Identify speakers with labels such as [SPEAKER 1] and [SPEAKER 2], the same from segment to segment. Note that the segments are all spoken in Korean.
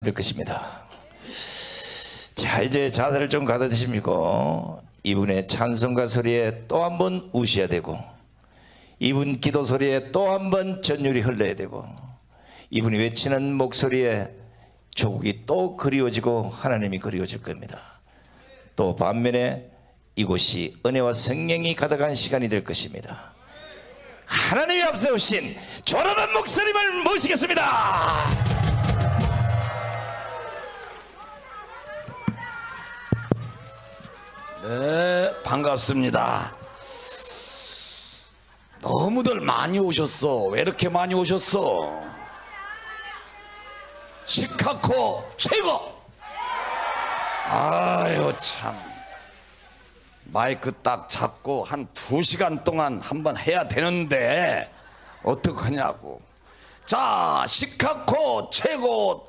[SPEAKER 1] 될 것입니다. 자, 이제 자세를 좀 가다드시고 이분의 찬송가 소리에 또 한 번 우셔야 되고, 이분 기도 소리에 또 한 번 전율이 흘러야 되고, 이분이 외치는 목소리에 조국이 또 그리워지고 하나님이 그리워질 겁니다. 또 반면에 이곳이 은혜와 성령이 가득한 시간이 될 것입니다. 하나님이 앞세우신 조라단 목사님을 모시겠습니다.
[SPEAKER 2] 네, 반갑습니다. 너무들 많이 오셨어. 왜 이렇게 많이 오셨어? 시카고 최고! 아유 참, 마이크 딱 잡고 한 2시간 동안 한번 해야 되는데 어떡하냐고. 자, 시카고 최고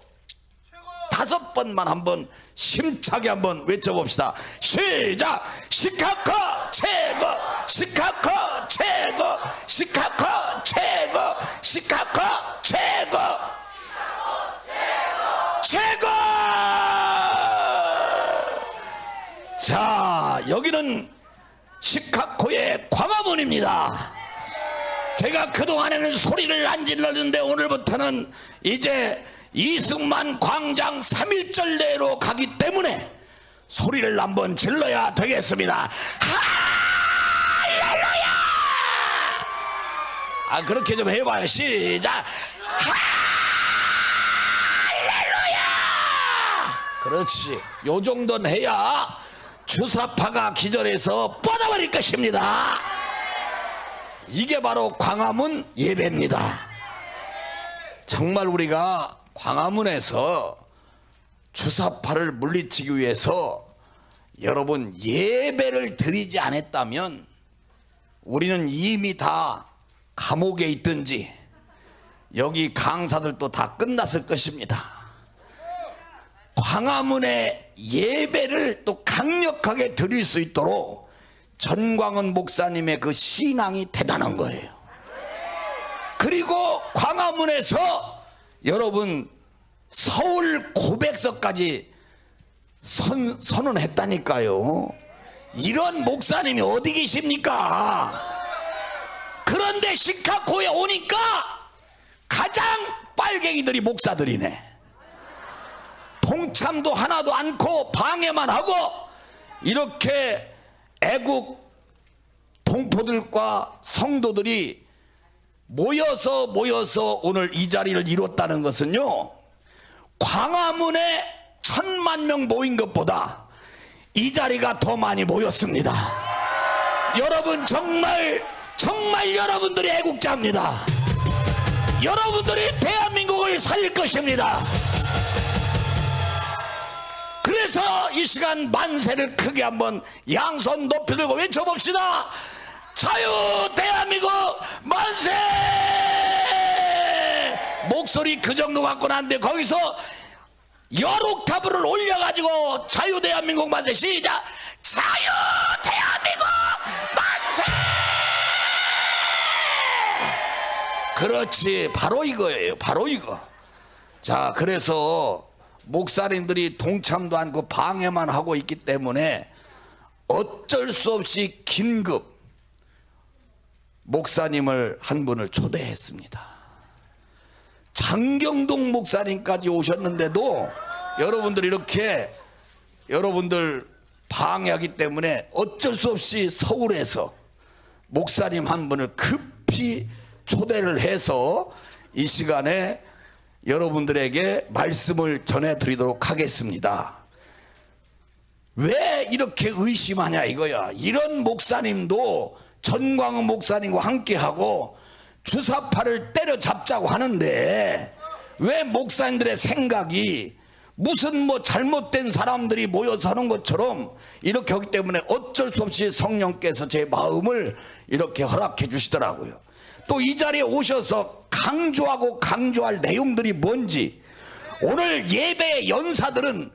[SPEAKER 2] 5번만 한번 힘차게 한번 외쳐봅시다. 시작! 시카고 최고! 시카고 최고! 시카고 최고! 시카고 최고! 최고! 자, 여기는 시카고의 광화문입니다. 제가 그동안에는 소리를 안 질렀는데 오늘부터는 이제 이승만 광장 3.1절 내로 가기 때문에 소리를 한번 질러야 되겠습니다. 할렐루야! 아, 그렇게 좀 해봐요. 시작! 할렐루야! 그렇지. 요 정도는 해야 주사파가 기절해서 뻗어버릴 것입니다. 이게 바로 광화문 예배입니다. 정말 우리가 광화문에서 주사파를 물리치기 위해서 여러분 예배를 드리지 않았다면 우리는 이미 다 감옥에 있든지 여기 강사들도 다 끝났을 것입니다. 광화문의 예배를 또 강력하게 드릴 수 있도록 전광훈 목사님의 그 신앙이 대단한 거예요. 그리고 광화문에서 여러분 서울 고백서까지 선언했다니까요. 이런 목사님이 어디 계십니까? 그런데 시카고에 오니까 가장 빨갱이들이 목사들이네. 동참도 하나도 않고 방해만 하고 이렇게 애국 동포들과 성도들이 모여서 오늘 이 자리를 이뤘다는 것은요, 광화문에 1000만 명 모인 것보다 이 자리가 더 많이 모였습니다. 여러분 정말 여러분들이 애국자입니다. 여러분들이 대한민국을 살릴 것입니다. 그래서 이 시간 만세를 크게 한번 양손 높이 들고 외쳐봅시다. 자유 대한민국 만세! 목소리 그 정도 갖고는 안 돼. 거기서 열 옥타브를 올려가지고 자유 대한민국 만세. 시작! 자유 대한민국 만세! 그렇지, 바로 이거예요. 바로 이거. 자, 그래서 목사님들이 동참도 않고 방해만 하고 있기 때문에 어쩔 수 없이 긴급 목사님을 한 분을 초대했습니다. 장경동 목사님까지 오셨는데도 여러분들 이렇게 여러분들 방해하기 때문에 어쩔 수 없이 서울에서 목사님 한 분을 급히 초대를 해서 이 시간에 여러분들에게 말씀을 전해드리도록 하겠습니다. 왜 이렇게 의심하냐 이거야. 이런 목사님도 전광훈 목사님과 함께하고 주사파를 때려잡자고 하는데 왜 목사님들의 생각이 무슨 뭐 잘못된 사람들이 모여서 하는 것처럼 이렇게 하기 때문에 어쩔 수 없이 성령께서 제 마음을 이렇게 허락해 주시더라고요. 또 이 자리에 오셔서 강조할 내용들이 뭔지, 오늘 예배의 연사들은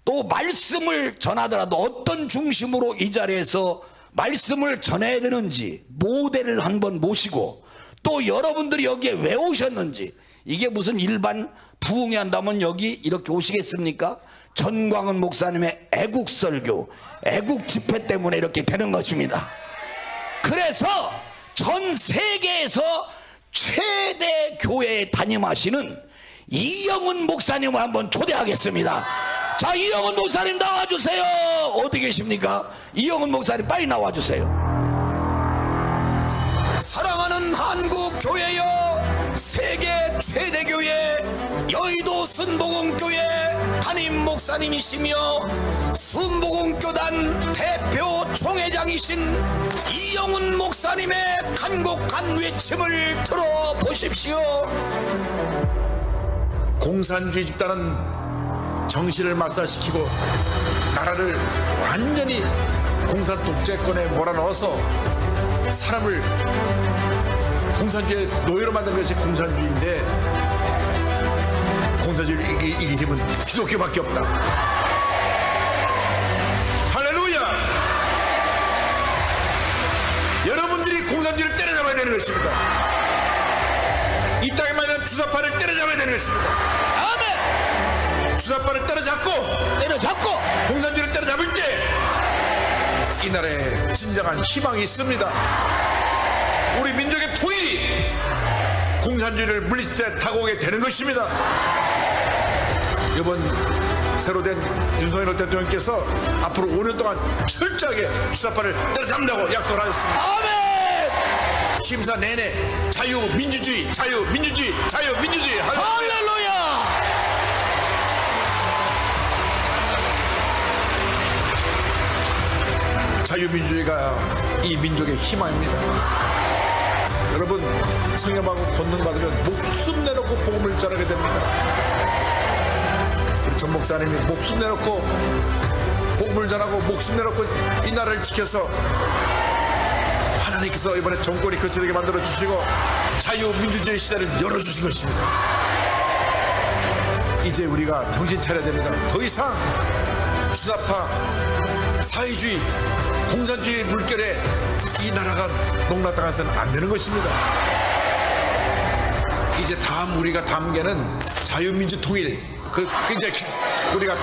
[SPEAKER 2] 또 말씀을 전하더라도 어떤 중심으로 이 자리에서 말씀을 전해야 되는지 모델을 한번 모시고, 또 여러분들이 여기에 왜 오셨는지 이게 무슨 일반 부흥회 한다면 여기 이렇게 오시겠습니까? 전광훈 목사님의 애국설교, 애국집회 때문에 이렇게 되는 것입니다. 그래서 전 세계에서 최대 교회에 담임하시는 이영훈 목사님을 한번 초대하겠습니다. 자, 이영훈 목사님 나와주세요. 어디 계십니까? 이영훈 목사님 빨리 나와주세요. 사랑하는 한국 교회여, 세계 최대 교회 여의도 순복음교회 담임 목사님이시며 순복음교단 대표 총회장이신 이영훈 목사님의 간곡한 외침을 들어보십시오.
[SPEAKER 3] 공산주의 집단은 정신을 말살시키고 나라를 완전히 공산 독재권에 몰아넣어서 사람을 공산주의 노예로 만드는 것이 공산주의인데, 공산주의를 이길 힘은 기독교밖에 없다. 할렐루야! 여러분들이 공산주의를 때려잡아야 되는 것입니다. 이 땅에만 있는 주사파를 때려잡아야 되는 것입니다.
[SPEAKER 2] 아멘.
[SPEAKER 3] 주사파를 때려잡고 공산주의를 때려잡을 때 이 나라에 진정한 희망이 있습니다. 우리 민족의 통일이 공산주의를 물리칠 때 다가오게 되는 것입니다. 이번 새로 된 윤석열 대통령께서 앞으로 5년 동안 철저하게 주사파를 때려잡는다고 약속을 하셨습니다.
[SPEAKER 2] 아멘.
[SPEAKER 3] 심사 내내 자유민주주의
[SPEAKER 2] 할렐루야.
[SPEAKER 3] 자유민주주의가 이 민족의 희망입니다. 여러분, 성령하고 권능 받으면 목숨 내놓고 복음을 전하게 됩니다. 우리 전 목사님이 목숨 내놓고 복음을 전하고 목숨 내놓고 이 나라를 지켜서 하나님께서 이번에 정권이 교체되게 만들어 주시고 자유민주주의 시대를 열어주신 것입니다. 이제 우리가 정신 차려야 됩니다. 더 이상 주사파, 사회주의, 공산주의 물결에 이 나라가 농락당해서는 안 되는 것입니다. 이제 우리가 담게는 자유민주 통일, 이제 우리가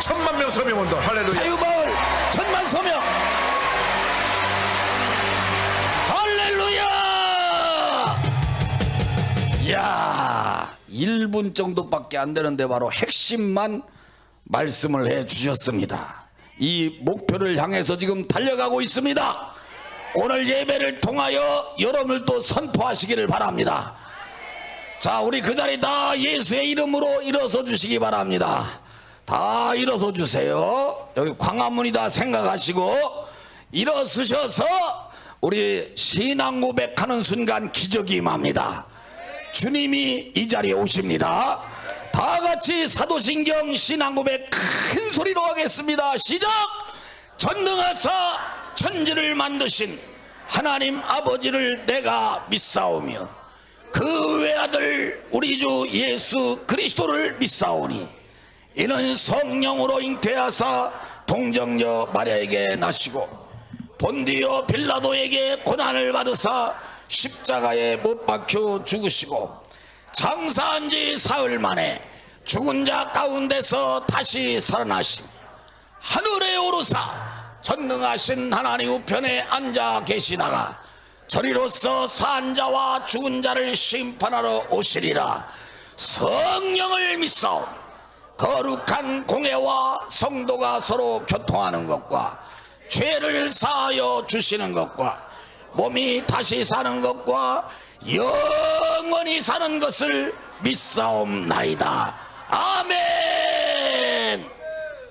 [SPEAKER 3] 1000만 명 서명운동, 할렐루야.
[SPEAKER 2] 자유마을 1000만 서명, 할렐루야. 이야, 1분 정도밖에 안 되는데 바로 핵심만 말씀을 해 주셨습니다. 이 목표를 향해서 지금 달려가고 있습니다. 오늘 예배를 통하여 여러분들도 선포하시기를 바랍니다. 자, 우리 그 자리 다 예수의 이름으로 일어서 주시기 바랍니다. 다 일어서 주세요. 여기 광화문이 다 생각하시고 일어서셔서 우리 신앙 고백하는 순간 기적이 임합니다. 주님이 이 자리에 오십니다. 다 같이 사도신경 신앙 고백 큰 소리로 하겠습니다. 시작! 전능하사 천지를 만드신 하나님 아버지를 내가 믿사오며 그 외아들 우리 주 예수 그리스도를 믿사오니 이는 성령으로 잉태하사 동정녀 마리아에게 나시고 본디오 빌라도에게 고난을 받으사 십자가에 못 박혀 죽으시고 장사한 지 사흘 만에 죽은 자 가운데서 다시 살아나신 하늘에 오르사 전능하신 하나님 우편에 앉아 계시다가 저리로서 산 자와 죽은 자를 심판하러 오시리라. 성령을 믿사오니 거룩한 공회와 성도가 서로 교통하는 것과 죄를 사하여 주시는 것과 몸이 다시 사는 것과 영원히 사는 것을 믿사옵나이다. 아멘.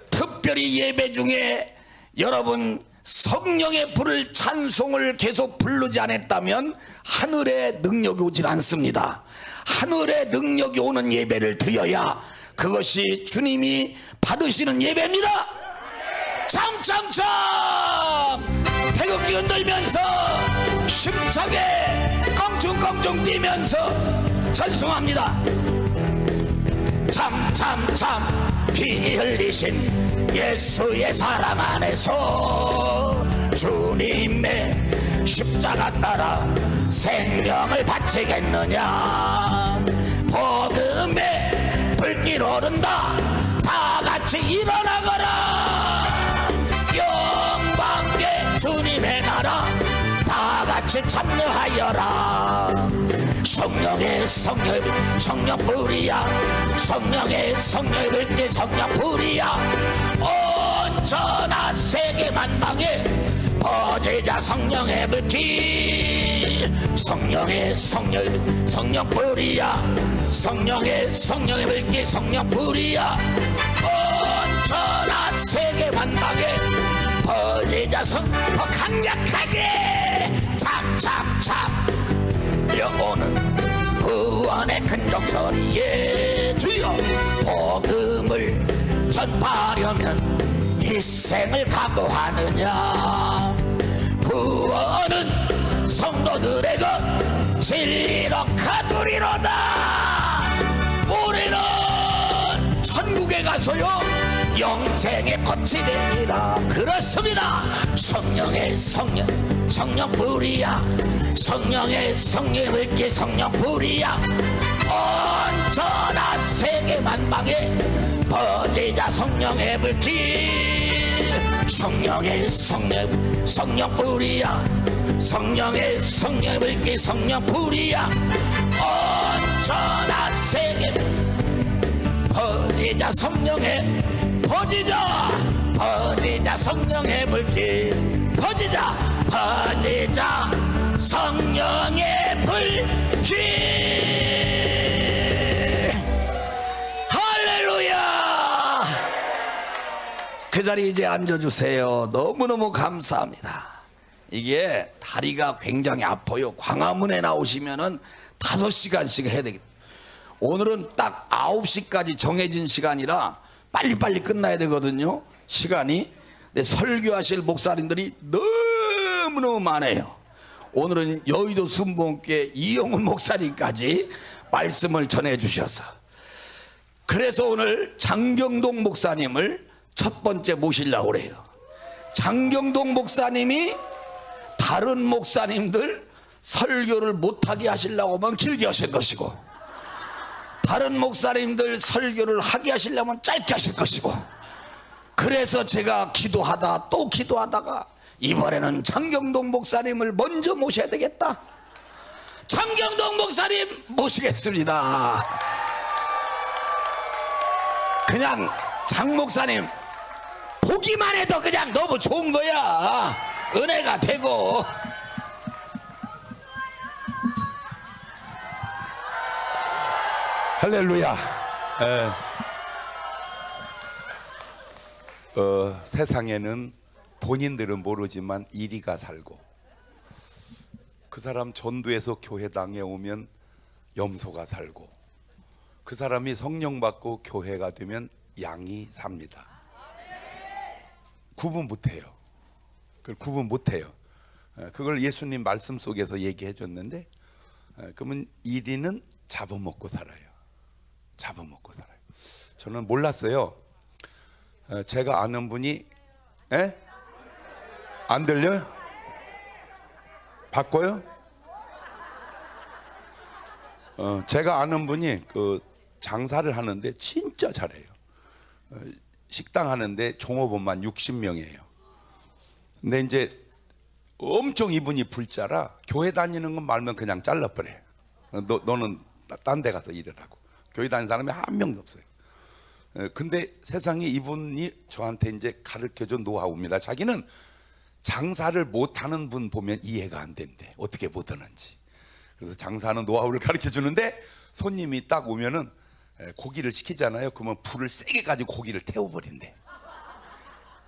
[SPEAKER 2] 특별히 예배 중에 여러분 성령의 불을 찬송을 계속 부르지 않았다면 하늘의 능력이 오질 않습니다. 하늘의 능력이 오는 예배를 드려야 그것이 주님이 받으시는 예배입니다. 참참참 태극기 흔들면서 힘차게 껑충껑충 뛰면서 찬송합니다. 참참참 피 흘리신 예수의 사랑 안에서 주님의 십자가 따라 생명을 바치겠느냐. 길 오른다. 다 같이 일어나거라. 영광의 주님의 나라 다 같이 참여하여라. 성령의 성령 불이야. 성령의 성령의 불길 성령 불이야. 온 전하 세계 만방에 퍼지자 성령의 불길. 성령의 성령 불이야. 성령의 성령의 불길 성령 불이야. 온 전하 세계 만방에 퍼지자 더 강력하게 착착착 들려오는 구원의 큰 종소리에 주여 복음을 전파하려면 희생을 각오하느냐. 구원은 성도들의 것 진리로 가두리로다. 우리는 천국에 가서요 영생의 꽃이 됩니다. 그렇습니다. 성령의 성령 불이야. 성령의 성령의 불길 성령 불이야. 온 전하 세계 만방에 퍼지자 성령의 불길. 성령의 성령 불이야. 성령의 성령의 불길 성령 불이야. 온 전하 세계 퍼지자 성령의 퍼지자 성령의 불길. 퍼지자 성령의 불길. 할렐루야. 그 자리에 이제 앉아주세요. 너무너무 감사합니다. 이게 다리가 굉장히 아파요. 광화문에 나오시면은 5시간씩 해야 되겠다. 오늘은 딱 9시까지 정해진 시간이라 빨리빨리 끝나야 되거든요. 시간이. 근데 설교하실 목사님들이 너무너무 많아요. 오늘은 여의도 순복음교회 이영훈 목사님까지 말씀을 전해주셔서, 그래서 오늘 장경동 목사님을 첫 번째 모시려고 그래요. 장경동 목사님이 다른 목사님들 설교를 못하게 하시려고 하면 길게 하실 것이고, 다른 목사님들 설교를 하게 하시려면 짧게 하실 것이고, 그래서 제가 기도하다 또 기도하다가 이번에는 장경동 목사님을 먼저 모셔야 되겠다. 장경동 목사님 모시겠습니다. 그냥 장 목사님 보기만 해도 그냥 너무 좋은 거야. 은혜가 되고.
[SPEAKER 4] 할렐루야. 세상에는 본인들은 모르지만 이리가 살고, 그 사람 전도에서 교회당에 오면 염소가 살고, 그 사람이 성령 받고 교회가 되면 양이 삽니다. 구분 못해요. 그걸 구분 못해요. 그걸 예수님 말씀 속에서 얘기해 줬는데, 그러면 이리는 잡아먹고 살아요. 잡아먹고 살아요. 저는 몰랐어요. 제가 아는 분이, 안 들려요? 바꿔요? 제가 아는 분이 그 장사를 하는데 진짜 잘해요. 식당 하는데 종업원만 60명이에요. 근데 이제 엄청 이분이 불자라 교회 다니는 건 말면 그냥 잘라버려. 너는 딴 데 가서 일하라고. 교회 다니는 사람이 한 명도 없어요. 근데 세상에 이분이 저한테 이제 가르쳐준 노하우입니다. 자기는 장사를 못하는 분 보면 이해가 안 된대. 어떻게 못하는지. 그래서 장사하는 노하우를 가르쳐 주는데, 손님이 딱 오면은 고기를 시키잖아요. 그러면 불을 세게 가지고 고기를 태워버린대.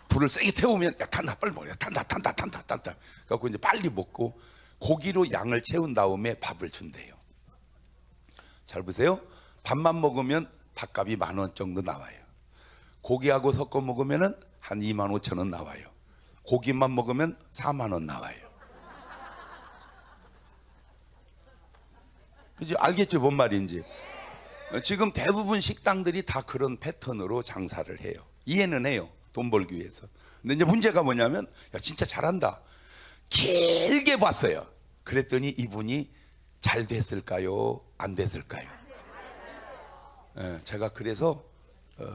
[SPEAKER 4] 불을 세게 태우면 야 탄다 빨리 먹어. 탄다. 그래갖고 이제 빨리 먹고 고기로 양을 채운 다음에 밥을 준대요. 잘 보세요. 밥만 먹으면 밥값이 10,000원 정도 나와요. 고기하고 섞어 먹으면은 한 25,000원 나와요. 고기만 먹으면 40,000원 나와요. 그죠? 알겠죠? 뭔 말인지. 지금 대부분 식당들이 다 그런 패턴으로 장사를 해요. 이해는 해요. 돈 벌기 위해서. 근데 이제 문제가 뭐냐면, 야 진짜 잘한다. 길게 봤어요. 그랬더니 이분이 잘 됐을까요? 안 됐을까요? 제가 그래서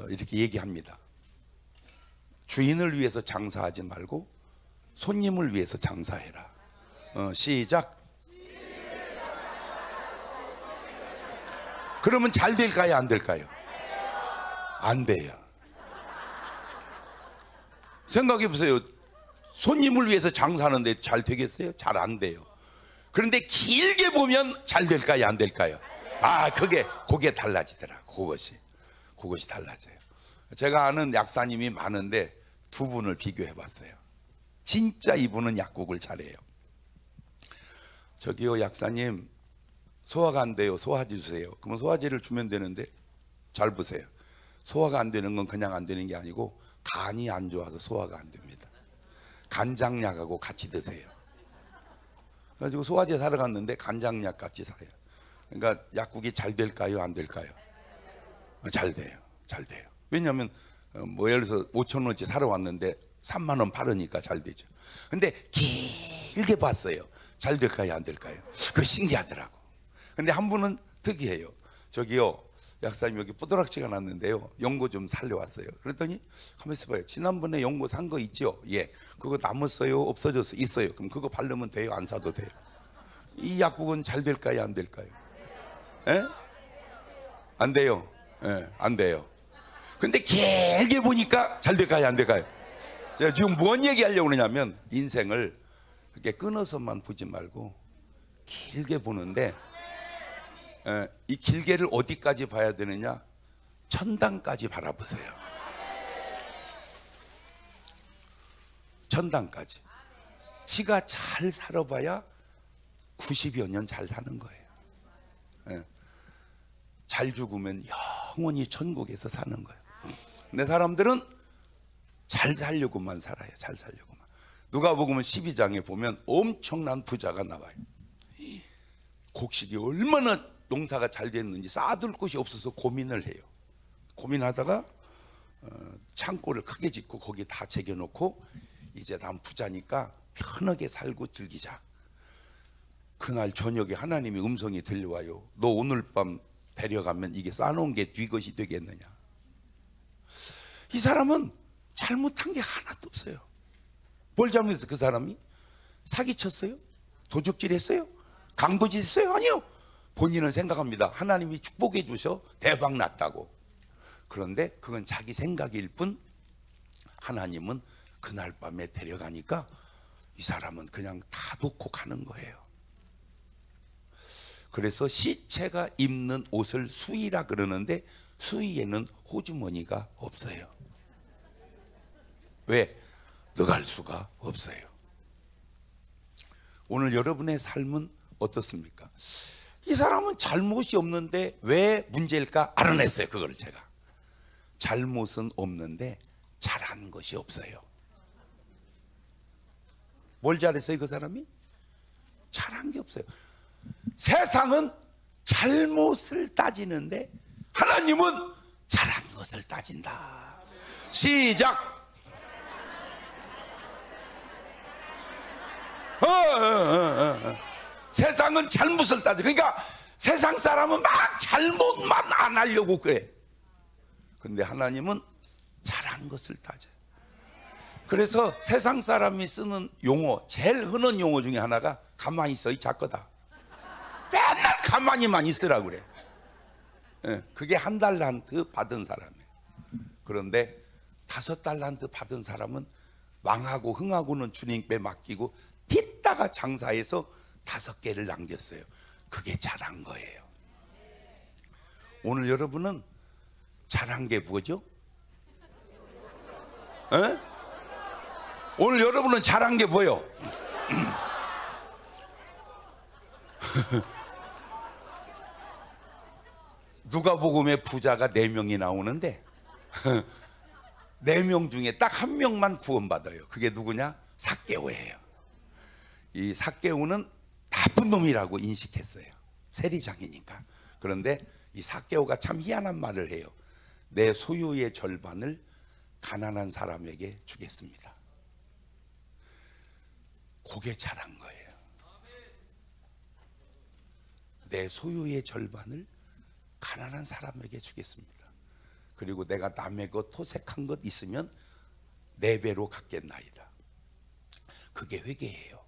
[SPEAKER 4] 이렇게 얘기합니다. 주인을 위해서 장사하지 말고 손님을 위해서 장사해라. 시작. 그러면 잘 될까요, 안 될까요? 안 돼요. 생각해 보세요. 손님을 위해서 장사하는데 잘 되겠어요? 잘 안 돼요. 그런데 길게 보면 잘 될까요, 안 될까요? 그게 달라지더라고. 그것이 달라져요. 제가 아는 약사님이 많은데 두 분을 비교해 봤어요. 진짜 이분은 약국을 잘해요. 저기요, 약사님, 소화가 안 돼요. 소화제 주세요. 그러면 소화제를 주면 되는데, 잘 보세요. 소화가 안 되는 건 그냥 안 되는 게 아니고 간이 안 좋아서 소화가 안 됩니다. 간장약하고 같이 드세요. 그래가지고 소화제 사러 갔는데 간장약 같이 사요. 그러니까 약국이 잘 될까요, 안 될까요? 잘 돼요. 잘 돼요. 왜냐하면 예를 들어서 5,000원어치 사러 왔는데 3만 원 팔으니까 잘 되죠. 근데 길게 봤어요. 잘 될까요, 안 될까요? 그거 신기하더라고. 근데 한 분은 특이해요. 저기요, 약사님, 여기 뽀드락지가 났는데요, 연고 좀 살려왔어요. 그랬더니 가만히 있어봐요. 지난번에 연고 산 거 있죠? 예. 그거 남았어요, 없어졌어요? 있어요. 그럼 그거 바르면 돼요, 안 사도 돼요? 이 약국은 잘 될까요, 안 될까요? 예? 안 돼요. 예, 안 돼요. 근데 길게 보니까 잘 될까요, 안 될까요? 제가 지금 뭔 얘기 하려고 그러냐면, 인생을 그렇게 끊어서만 보지 말고 길게 보는데, 이 길게를 어디까지 봐야 되느냐? 천당까지 바라보세요. 천당까지. 지가 잘 살아봐야 90여 년 잘 사는 거예요. 잘 죽으면 영원히 천국에서 사는 거예요. 근데 사람들은 잘 살려고만 살아요. 잘 살려고만. 누가복음 12장에 보면 엄청난 부자가 나와요. 곡식이 얼마나 농사가 잘 됐는지 쌓아둘 곳이 없어서 고민을 해요. 고민하다가 창고를 크게 짓고 거기 다 제겨놓고, 이제 난 부자니까 편하게 살고 즐기자. 그날 저녁에 하나님의 음성이 들려와요. 너 오늘 밤 데려가면 이게 쌓아놓은 게 뒤것이 되겠느냐. 이 사람은 잘못한 게 하나도 없어요. 뭘 잘못했어요? 그 사람이 사기쳤어요? 도둑질했어요? 강도질했어요? 아니요. 본인은 생각합니다. 하나님이 축복해 주셔 대박 났다고. 그런데 그건 자기 생각일 뿐, 하나님은 그날 밤에 데려가니까 이 사람은 그냥 다 놓고 가는 거예요. 그래서 시체가 입는 옷을 수의라 그러는데, 수의에는 호주머니가 없어요. 왜? 넣어갈 수가 없어요. 오늘 여러분의 삶은 어떻습니까? 이 사람은 잘못이 없는데 왜 문제일까 알아냈어요. 그거를 제가. 잘못은 없는데 잘한 것이 없어요. 뭘 잘했어요, 그 사람이? 잘한 게 없어요. 세상은 잘못을 따지는데 하나님은 잘한 것을 따진다. 시작. 세상은 잘못을 따져. 그러니까 세상 사람은 막 잘못만 안 하려고 그래. 근데 하나님은 잘한 것을 따져요. 그래서 세상 사람이 쓰는 용어, 제일 흔한 용어 중에 하나가 가만히 있어, 이 작거다. 맨날 가만히만 있으라고 그래. 그게 1달란트 받은 사람이에요. 그런데 5달란트 받은 사람은 왕하고 흥하고는 주님께 맡기고 빚다가 장사해서 5개를 남겼어요. 그게 잘한 거예요. 오늘 여러분은 잘한 게 뭐죠? 오늘 여러분은 잘한 게 뭐예요? 누가복음에 부자가 4명이 나오는데 4명 중에 딱 1명만 구원받아요. 그게 누구냐? 삭개오예요. 이 삭개오는 나쁜 놈이라고 인식했어요. 세리장이니까. 그런데 이 삭개오가 참 희한한 말을 해요. 내 소유의 절반을 가난한 사람에게 주겠습니다. 그게 잘한 거예요. 내 소유의 절반을 가난한 사람에게 주겠습니다. 그리고 내가 남의 것 토색한 것 있으면 4배로 갚겠나이다. 그게 회개예요.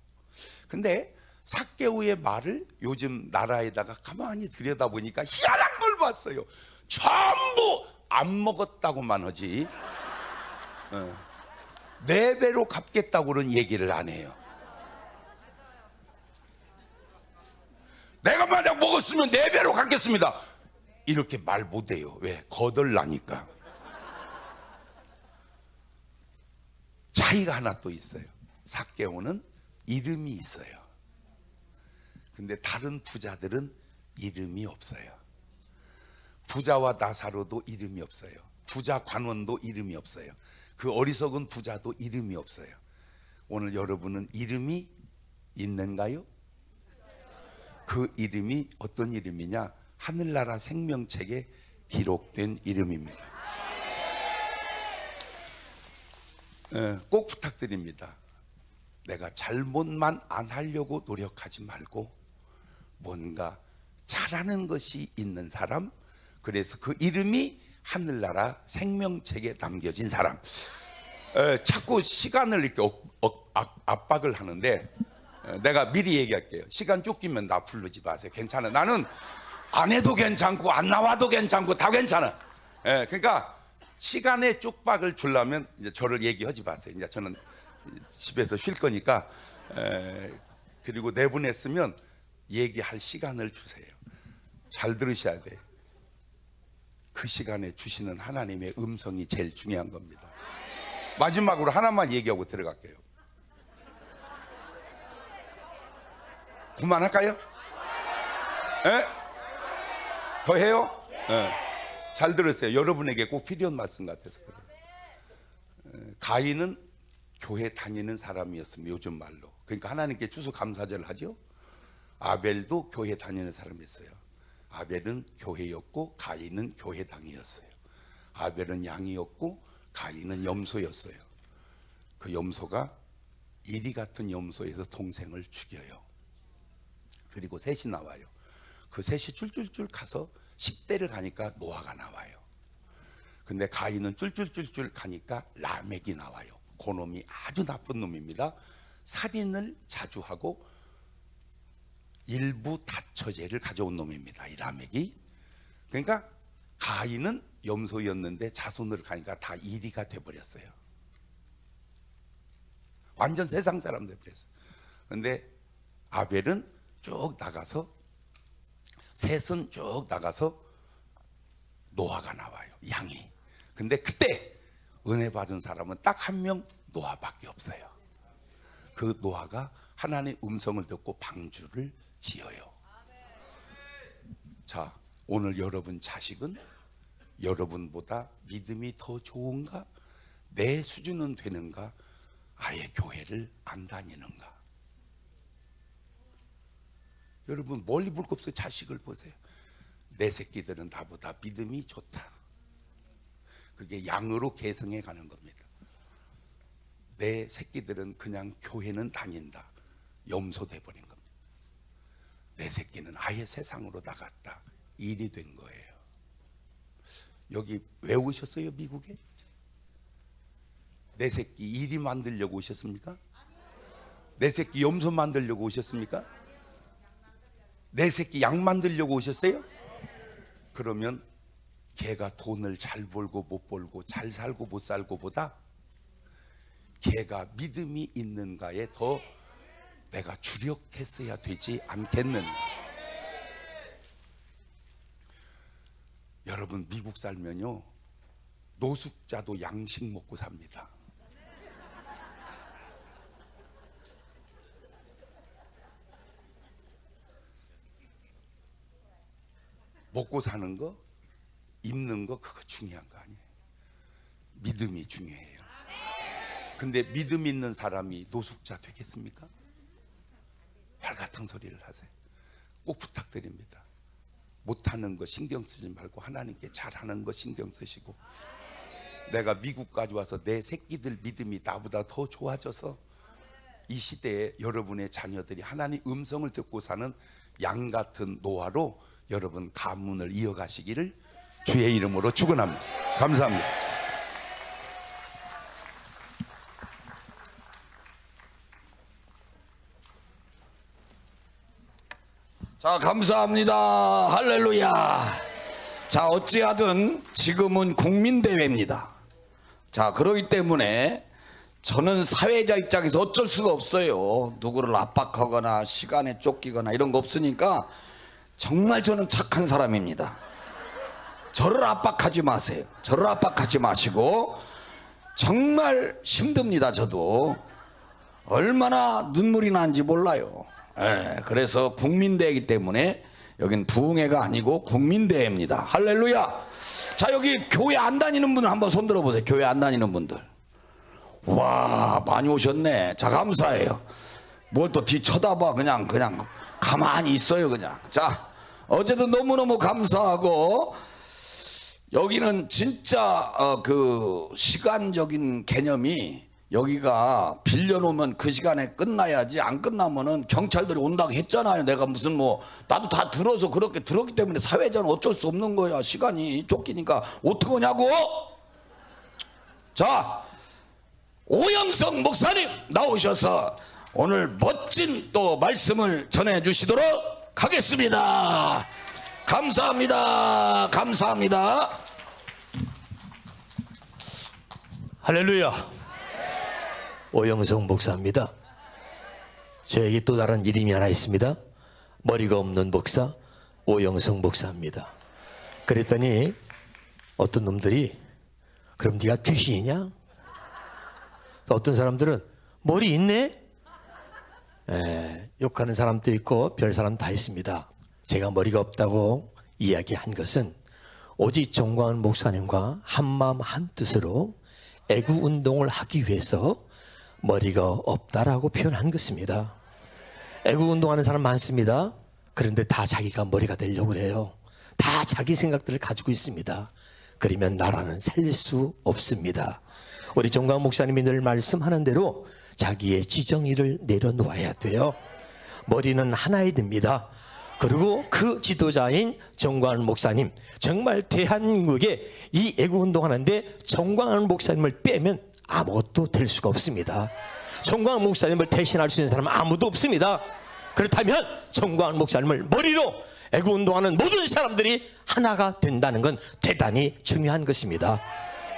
[SPEAKER 4] 근데 삭개오의 말을 요즘 나라에다가 가만히 들여다보니까 희한한 걸 봤어요. 전부 안 먹었다고만 하지 4배로 갚겠다고는 얘기를 안 해요. 내가 만약 먹었으면 4배로 갚겠습니다 이렇게 말 못해요. 왜? 거덜나니까. 차이가 하나 또 있어요. 삭개오는 이름이 있어요. 근데 다른 부자들은 이름이 없어요. 부자와 나사로도 이름이 없어요. 부자 관원도 이름이 없어요. 그 어리석은 부자도 이름이 없어요. 오늘 여러분은 이름이 있는가요? 그 이름이 어떤 이름이냐? 하늘나라 생명책에 기록된 이름입니다. 꼭 부탁드립니다. 내가 잘못만 안 하려고 노력하지 말고 뭔가 잘하는 것이 있는 사람, 그래서 그 이름이 하늘나라 생명책에 남겨진 사람. 자꾸 시간을 이렇게 압박을 하는데 내가 미리 얘기할게요. 시간 쫓기면 나 부르지 마세요. 괜찮아. 나는 안 해도 괜찮고 안 나와도 괜찮고 다 괜찮아. 그러니까 시간의 쪽박을 주려면 이제 저를 얘기하지 마세요. 이제 저는 집에서 쉴 거니까. 그리고 내보냈으면 얘기할 시간을 주세요. 잘 들으셔야 돼요. 그 시간에 주시는 하나님의 음성이 제일 중요한 겁니다. 마지막으로 하나만 얘기하고 들어갈게요. 그만할까요? 에? 더 해요? 잘 들으세요. 여러분에게 꼭 필요한 말씀 같아서 그래요. 가인은 교회 다니는 사람이었습니다. 요즘 말로. 그러니까 하나님께 추수감사절을 하죠. 아벨도 교회 다니는 사람이었어요. 아벨은 교회였고 가인은 교회당이었어요. 아벨은 양이었고 가인은 염소였어요. 그 염소가 이리 같은 염소에서 동생을 죽여요. 그리고 셋이 나와요. 그 셋이 줄줄줄 가서 10대를 가니까 노아가 나와요. 근데 가인은 줄줄줄줄 가니까 라멕이 나와요. 그놈이 아주 나쁜 놈입니다. 살인을 자주 하고 일부 다처제를 가져온 놈입니다. 이 라멕이. 그러니까 가인은 염소였는데 자손으로 가니까 다 이리가 돼버렸어요. 완전 세상 사람 돼버렸어요. 근데 아벨은 쭉 나가서, 셋은 쭉 나가서 노아가 나와요. 양이. 근데 그때 은혜 받은 사람은 딱 한 명, 노아밖에 없어요. 그 노아가 하나님의 음성을 듣고 방주를 지어요. 자, 오늘 여러분 자식은 여러분보다 믿음이 더 좋은가? 내 수준은 되는가? 아예 교회를 안 다니는가? 여러분 멀리 볼 거 없어요. 자식을 보세요. 내 새끼들은 나보다 믿음이 좋다. 그게 양으로 계승해 가는 겁니다. 내 새끼들은 그냥 교회는 다닌다. 염소 돼버린 겁니다. 내 새끼는 아예 세상으로 나갔다. 일이 된 거예요. 여기 왜 오셨어요? 미국에? 내 새끼 일이 만들려고 오셨습니까? 내 새끼 염소 만들려고 오셨습니까? 내 새끼 양 만들려고 오셨어요? 그러면 걔가 돈을 잘 벌고 못 벌고 잘 살고 못 살고 보다 걔가 믿음이 있는가에 더 내가 주력했어야 되지 않겠는가? 여러분 미국 살면요 노숙자도 양식 먹고 삽니다. 먹고 사는 거, 입는 거 그거 중요한 거 아니에요. 믿음이 중요해요. 근데 믿음 있는 사람이 노숙자 되겠습니까? 별 같은 소리를 하세요. 꼭 부탁드립니다. 못하는 거 신경 쓰지 말고 하나님께 잘하는 거 신경 쓰시고, 내가 미국까지 와서 내 새끼들 믿음이 나보다 더 좋아져서 이 시대에 여러분의 자녀들이 하나님 음성을 듣고 사는 양 같은 노화로 여러분 가문을 이어가시기를 주의 이름으로 축원합니다. 감사합니다.
[SPEAKER 2] 자, 감사합니다. 할렐루야. 자, 어찌하든 지금은 국민대회입니다. 자, 그렇기 때문에 저는 사회자 입장에서 어쩔 수가 없어요. 누구를 압박하거나 시간에 쫓기거나 이런 거 없으니까 정말 저는 착한 사람입니다. 저를 압박하지 마세요. 저를 압박하지 마시고. 정말 힘듭니다. 저도 얼마나 눈물이 나는지 몰라요. 그래서 국민대회이기 때문에 여긴 부흥회가 아니고 국민대회입니다. 할렐루야. 자, 여기 교회 안 다니는 분들 한번 손 들어보세요. 교회 안 다니는 분들. 와, 많이 오셨네. 자, 감사해요. 뭘 또 뒤 쳐다봐. 그냥 가만히 있어요. 그냥. 자, 어쨌든 너무너무 감사하고, 여기는 진짜 그 시간적인 개념이, 여기가 빌려놓으면 그 시간에 끝나야지, 안 끝나면은 경찰들이 온다고 했잖아요. 내가 무슨 나도 다 들어서 그렇게 들었기 때문에 사회자는 어쩔 수 없는 거야. 시간이 쫓기니까 어떡하냐고. 자, 오영성 목사님 나오셔서 오늘 멋진 또 말씀을 전해 주시도록 하겠습니다. 감사합니다. 감사합니다.
[SPEAKER 5] 할렐루야. 오영성 목사입니다. 저에게 또 다른 이름이 하나 있습니다. 머리가 없는 목사 오영성 목사입니다. 그랬더니 어떤 놈들이 그럼 네가 귀신이냐? 어떤 사람들은 머리 있네? 욕하는 사람도 있고 별 사람 다 있습니다. 제가 머리가 없다고 이야기한 것은 오직 정광훈 목사님과 한마음 한뜻으로 애국운동을 하기 위해서 머리가 없다라고 표현한 것입니다. 애국운동하는 사람 많습니다. 그런데 다 자기가 머리가 되려고 그래요. 다 자기 생각들을 가지고 있습니다. 그러면 나라는 살릴 수 없습니다. 우리 정광훈 목사님이 늘 말씀하는 대로 자기의 지정의를 내려놓아야 돼요. 머리는 하나야 됩니다. 그리고 그 지도자인 정광훈 목사님, 정말 대한민국에 이 애국운동하는데 정광훈 목사님을 빼면 아무것도 될 수가 없습니다. 정광훈 목사님을 대신할 수 있는 사람은 아무도 없습니다. 그렇다면 정광훈 목사님을 머리로 애국운동하는 모든 사람들이 하나가 된다는 건 대단히 중요한 것입니다.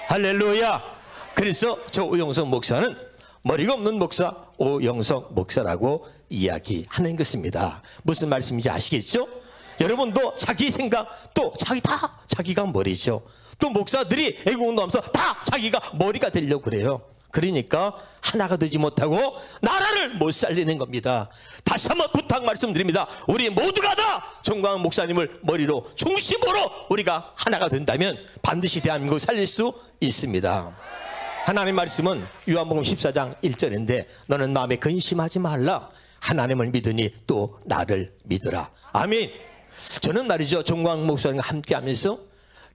[SPEAKER 5] 할렐루야. 그래서 저 오영성 목사는 머리가 없는 목사 오영성 목사라고 이야기하는 것입니다. 무슨 말씀인지 아시겠죠? 여러분도 자기 생각, 또 자기가 머리죠. 또 목사들이 애국운동하면서 다 자기가 머리가 되려고 그래요. 그러니까 하나가 되지 못하고 나라를 못 살리는 겁니다. 다시 한번 부탁 말씀드립니다. 우리 모두가 다 정광훈 목사님을 머리로 중심으로 우리가 하나가 된다면 반드시 대한민국을 살릴 수 있습니다. 하나님 말씀은 요한복음 14장 1절인데 너는 마음에 근심하지 말라. 하나님을 믿으니 또 나를 믿으라. 아멘. 저는 말이죠, 정광훈 목사님과 함께 하면서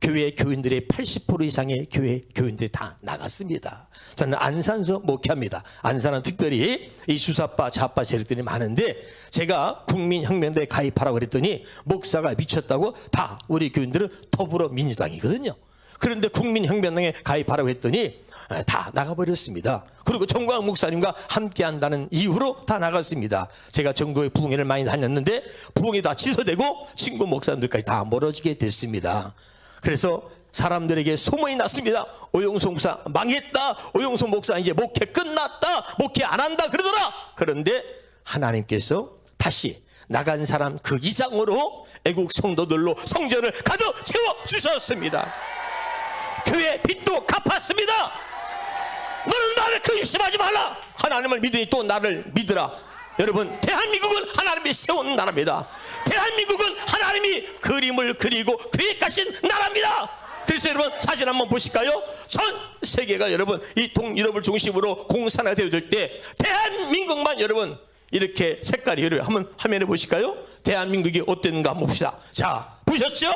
[SPEAKER 5] 교회 교인들의 80% 이상의 교회 교인들이 다 나갔습니다. 저는 안산서 목회합니다. 안산은 특별히 이 주사파 좌파 세력들이 많은데 제가 국민혁명대에 가입하라고 그랬더니 목사가 미쳤다고 다 우리 교인들은 더불어민주당이거든요. 그런데 국민혁명당에 가입하라고 했더니 다 나가버렸습니다. 그리고 정광훈 목사님과 함께 한다는 이유로 다 나갔습니다. 제가 전국에 부흥회를 많이 다녔는데 부흥회 다 취소되고 친구 목사님들까지 다 멀어지게 됐습니다. 그래서 사람들에게 소문이 났습니다. 오영성 목사 망했다. 오영성 목사 이제 목회 끝났다. 목회 안 한다 그러더라. 그런데 하나님께서 다시 나간 사람 그 이상으로 애국 성도들로 성전을 가득 채워주셨습니다. 교회 빚도 갚았습니다. 너는 나를 근심하지 말라. 하나님을 믿으니 또 나를 믿으라. 여러분, 대한민국은 하나님이 세운 나라입니다. 대한민국은 하나님이 그림을 그리고 계획하신 나라입니다. 그래서 여러분 사진 한번 보실까요? 전 세계가 여러분 이 동유럽을 중심으로 공산화가 되어질 때 대한민국만 여러분 이렇게 색깔이 여러분 한번 화면에 보실까요? 대한민국이 어땠는가 한번 봅시다. 자, 보셨죠?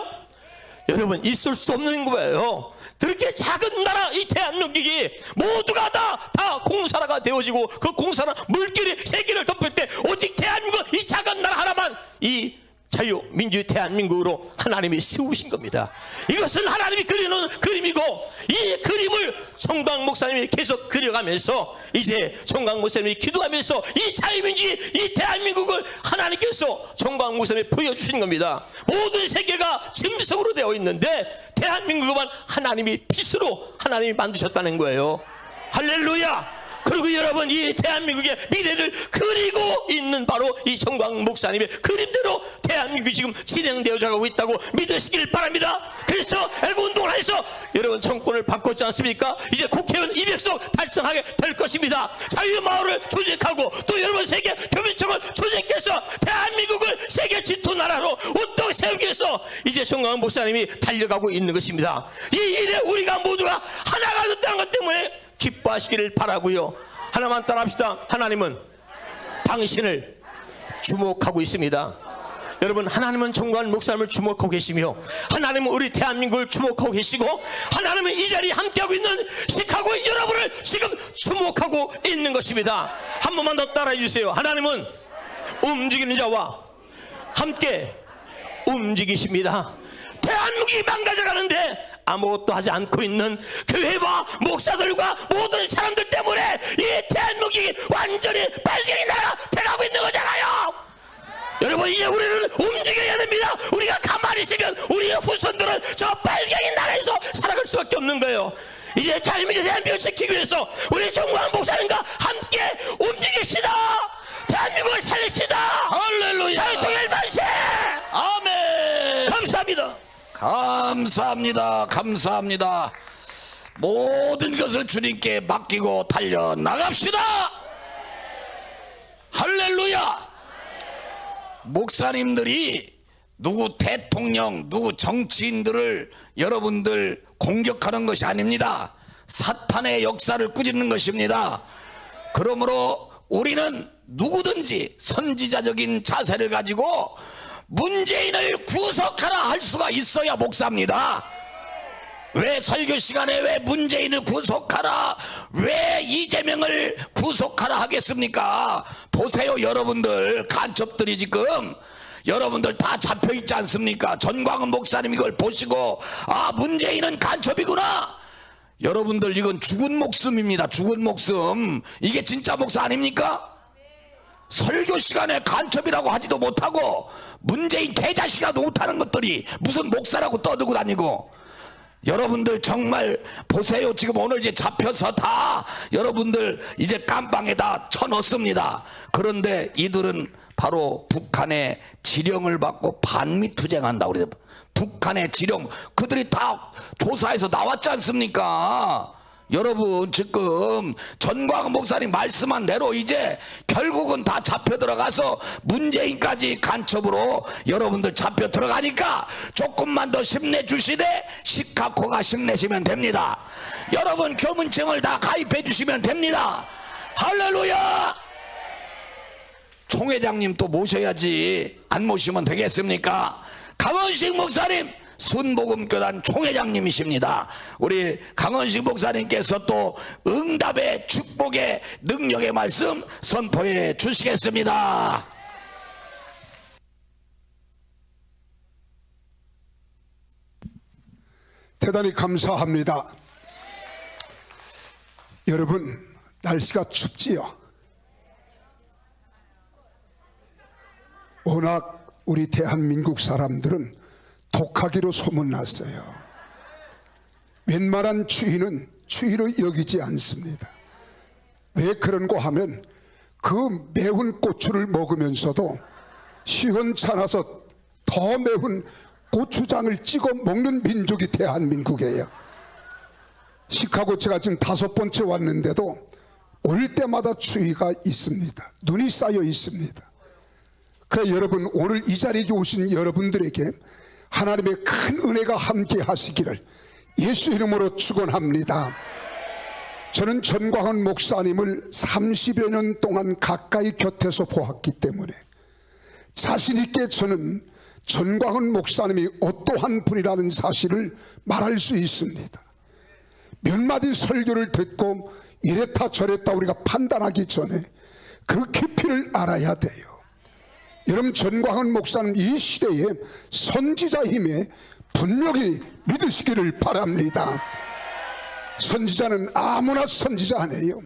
[SPEAKER 5] 여러분 있을 수 없는 거예요. 그렇게 작은 나라 이 대한민국이 모두가 다 공산화가 되어지고 그 공산화 물길이 세계를 덮을 때 오직 대한민국 이 작은 나라 하나만 이 자유민주 대한민국으로 하나님이 세우신 겁니다. 이것은 하나님이 그리는 그림이고, 이 그림을 정광 목사님이 계속 그려가면서 이제 정광 목사님이 기도하면서 이 자유민주, 이 대한민국을 하나님께서 정광 목사님이 보여주신 겁니다. 모든 세계가 짐승으로 되어 있는데 대한민국만 하나님이 빛으로 하나님이 만드셨다는 거예요. 할렐루야. 그리고 여러분, 이 대한민국의 미래를 그리고 있는 바로 이 정광 목사님의 그림대로 대한민국이 지금 진행되어 가고 있다고 믿으시길 바랍니다. 그래서 애국운동을 해서 여러분 정권을 바꿨지 않습니까? 이제 국회의원 200석 달성하게 될 것입니다. 자유마을을 조직하고 또 여러분 세계 교민청을 조직해서 대한민국을 세계 지토 나라로 우뚝 세우기 위해서 이제 정광 목사님이 달려가고 있는 것입니다. 이 일에 우리가 모두가 하나가 됐다는 것 때문에 기뻐하시기를 바라고요. 하나만 따라합시다. 하나님은 당신을 주목하고 있습니다. 여러분, 하나님은 정광 목사님을 주목하고 계시며, 하나님은 우리 대한민국을 주목하고 계시고, 하나님은 이 자리에 함께하고 있는 시카고의 여러분을 지금 주목하고 있는 것입니다. 한 번만 더 따라해 주세요. 하나님은 움직이는 자와 함께 움직이십니다. 대한민국이 망가져가는데 아무것도 하지 않고 있는 교회와 목사들과 모든 사람들 때문에 이 대한민국이 완전히 빨갱이 나라 돼가고 있는 거잖아요. 여러분, 이제 우리는 움직여야 됩니다. 우리가 가만히 있으면 우리의 후손들은 저 빨갱이 나라에서 살아갈 수밖에 없는 거예요. 이제 자유민주 대한민국을 지키기 위해서 우리 정광 목사님과 함께 움직입시다. 대한민국을 살립시다.
[SPEAKER 2] 할렐루야.
[SPEAKER 5] 자유통일 만세.
[SPEAKER 2] 아멘.
[SPEAKER 5] 감사합니다.
[SPEAKER 2] 감사합니다. 감사합니다. 모든 것을 주님께 맡기고 달려 나갑시다. 할렐루야. 목사님들이 누구 대통령, 누구 정치인들을 여러분들 공격하는 것이 아닙니다. 사탄의 역사를 꾸짖는 것입니다. 그러므로 우리는 누구든지 선지자적인 자세를 가지고 문재인을 구속하라 할 수가 있어야 목사입니다. 왜 설교 시간에 왜 문재인을 구속하라, 왜 이재명을 구속하라 하겠습니까? 보세요, 여러분들 간첩들이 지금 여러분들 다 잡혀있지 않습니까? 전광훈 목사님 이걸 보시고 아, 문재인은 간첩이구나. 여러분들 이건 죽은 목숨입니다. 죽은 목숨. 이게 진짜 목사 아닙니까? 설교 시간에 간첩이라고 하지도 못하고 문재인 개자식이라도 못하는 것들이 무슨 목사라고 떠들고 다니고. 여러분들 정말 보세요. 지금 오늘 이제 잡혀서 다 여러분들 이제 깜빵에다 쳐넣습니다. 그런데 이들은 바로 북한의 지령을 받고 반미투쟁한다. 우리 북한의 지령, 그들이 다 조사해서 나왔지 않습니까? 여러분, 지금 전광훈 목사님 말씀한 대로 이제 결국은 다 잡혀 들어가서 문재인까지 간첩으로 여러분들 잡혀 들어가니까 조금만 더 힘내주시되 시카고가 힘내시면 됩니다. 여러분 교문청을 다 가입해 주시면 됩니다. 할렐루야. 총회장님 또 모셔야지. 안 모시면 되겠습니까? 강원식 목사님 순복음교단 총회장님이십니다. 우리 강원식 목사님께서 또 응답의 축복의 능력의 말씀 선포해 주시겠습니다.
[SPEAKER 6] 대단히 감사합니다. 여러분, 날씨가 춥지요? 워낙 우리 대한민국 사람들은 독하기로 소문났어요. 웬만한 추위는 추위로 여기지 않습니다. 왜 그런가 하면 그 매운 고추를 먹으면서도 시원찮아서 더 매운 고추장을 찍어 먹는 민족이 대한민국이에요. 시카고 제가 지금 5번째 왔는데도 올 때마다 추위가 있습니다. 눈이 쌓여 있습니다. 그래 여러분, 오늘 이 자리에 오신 여러분들에게 하나님의 큰 은혜가 함께 하시기를 예수 이름으로 축원합니다. 저는 전광훈 목사님을 30여 년 동안 가까이 곁에서 보았기 때문에 자신 있게 저는 전광훈 목사님이 어떠한 분이라는 사실을 말할 수 있습니다. 몇 마디 설교를 듣고 이랬다 저랬다 우리가 판단하기 전에 그 깊이를 알아야 돼요. 여러분, 전광훈 목사는 이 시대의 선지자임에 분명히 믿으시기를 바랍니다. 선지자는 아무나 선지자 아니에요.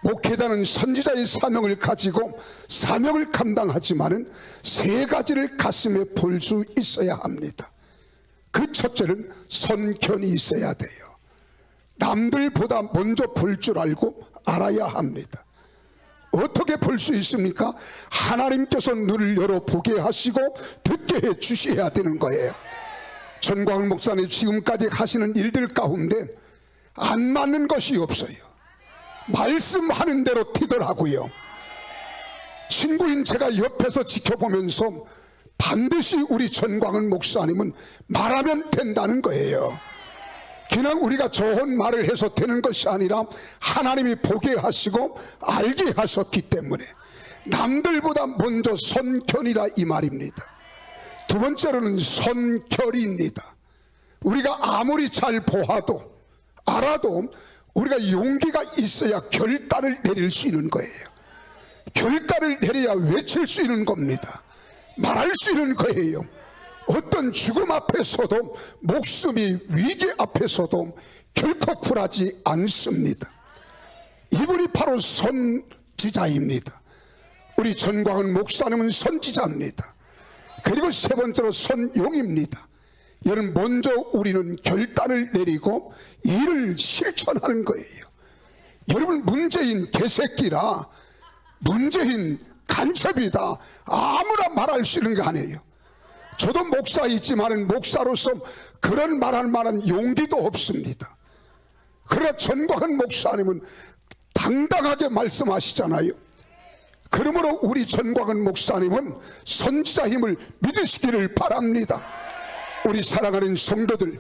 [SPEAKER 6] 목회자는 선지자의 사명을 가지고 사명을 감당하지만은 세 가지를 가슴에 볼 수 있어야 합니다. 그 첫째는 선견이 있어야 돼요. 남들보다 먼저 볼 줄 알고 알아야 합니다. 어떻게 볼 수 있습니까? 하나님께서 눈을 열어 보게 하시고 듣게 해 주셔야 되는 거예요. 전광훈 목사님 지금까지 하시는 일들 가운데 안 맞는 것이 없어요. 말씀하는 대로 튀더라고요. 친구인 제가 옆에서 지켜보면서 반드시 우리 전광훈 목사님은 말하면 된다는 거예요. 그냥 우리가 좋은 말을 해서 되는 것이 아니라 하나님이 보게 하시고 알게 하셨기 때문에 남들보다 먼저 선견이라 이 말입니다. 두 번째로는 선결입니다. 우리가 아무리 잘 보아도 알아도 우리가 용기가 있어야 결단을 내릴 수 있는 거예요. 결단을 내려야 외칠 수 있는 겁니다. 말할 수 있는 거예요. 어떤 죽음 앞에서도 목숨이 위기 앞에서도 결코 굴하지 않습니다. 이분이 바로 선지자입니다. 우리 전광훈 목사님은 선지자입니다. 그리고 세 번째로 선용입니다. 여러분, 먼저 우리는 결단을 내리고 일을 실천하는 거예요. 여러분, 문재인 개새끼라, 문재인 간첩이다, 아무나 말할 수 있는 거 아니에요. 저도 목사이지만 목사로서 그런 말할 만한 용기도 없습니다. 그러나 전광훈 목사님은 당당하게 말씀하시잖아요. 그러므로 우리 전광훈 목사님은 선지자 힘을 믿으시기를 바랍니다. 우리 사랑하는 성도들,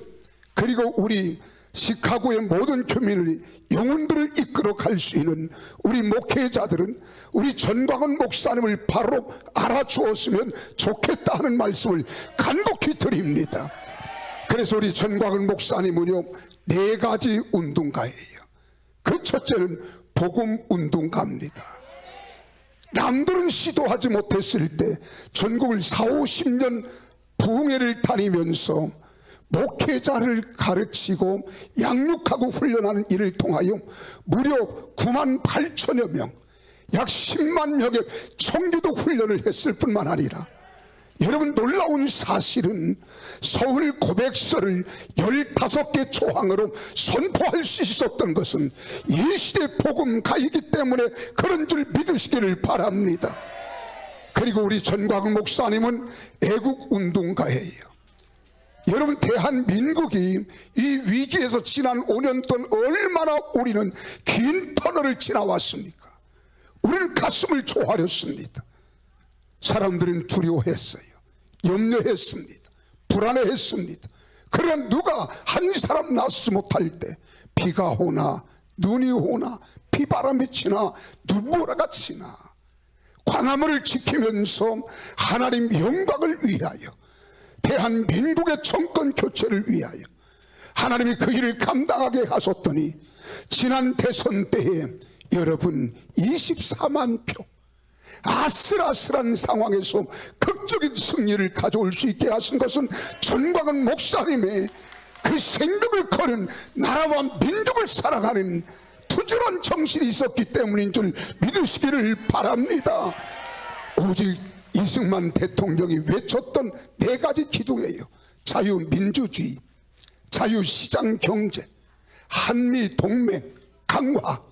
[SPEAKER 6] 그리고 우리 시카고의 모든 교민을, 영혼들을 이끌어 갈 수 있는 우리 목회자들은 우리 전광훈 목사님을 바로 알아주었으면 좋겠다 하는 말씀을 간곡히 드립니다. 그래서 우리 전광훈 목사님은요, 4가지 운동가예요. 그 첫째는 복음 운동가입니다. 남들은 시도하지 못했을 때 전국을 40-50년 부흥회를 다니면서 목회자를 가르치고 양육하고 훈련하는 일을 통하여 무려 98,000여 명, 약 10만 명의 청교도 훈련을 했을 뿐만 아니라, 여러분, 놀라운 사실은 서울 고백서를 15개 초항으로 선포할 수 있었던 것은 이 시대 복음가이기 때문에 그런 줄 믿으시기를 바랍니다. 그리고 우리 전광훈 목사님은 애국운동가예요. 여러분, 대한민국이 이 위기에서 지난 5년 동안 얼마나 우리는 긴 터널을 지나왔습니까? 우리는 가슴을 조아렸습니다. 사람들은 두려워했어요. 염려했습니다. 불안해했습니다. 그러나 누가 한 사람 나서지 못할 때 비가 오나 눈이 오나 비바람이 치나 눈보라가 치나 광화문을 지키면서 하나님 영광을 위하여, 대한민국의 정권 교체를 위하여 하나님이 그 일을 감당하게 하셨더니 지난 대선 때에 여러분 24만 표, 아슬아슬한 상황에서 극적인 승리를 가져올 수 있게 하신 것은 전광훈 목사님의 그 생명을 거는 나라와 민족을 사랑하는 투철한 정신이 있었기 때문인 줄 믿으시기를 바랍니다. 오직 이승만 대통령이 외쳤던 4가지 기둥이에요. 자유민주주의, 자유시장경제, 한미동맹 강화,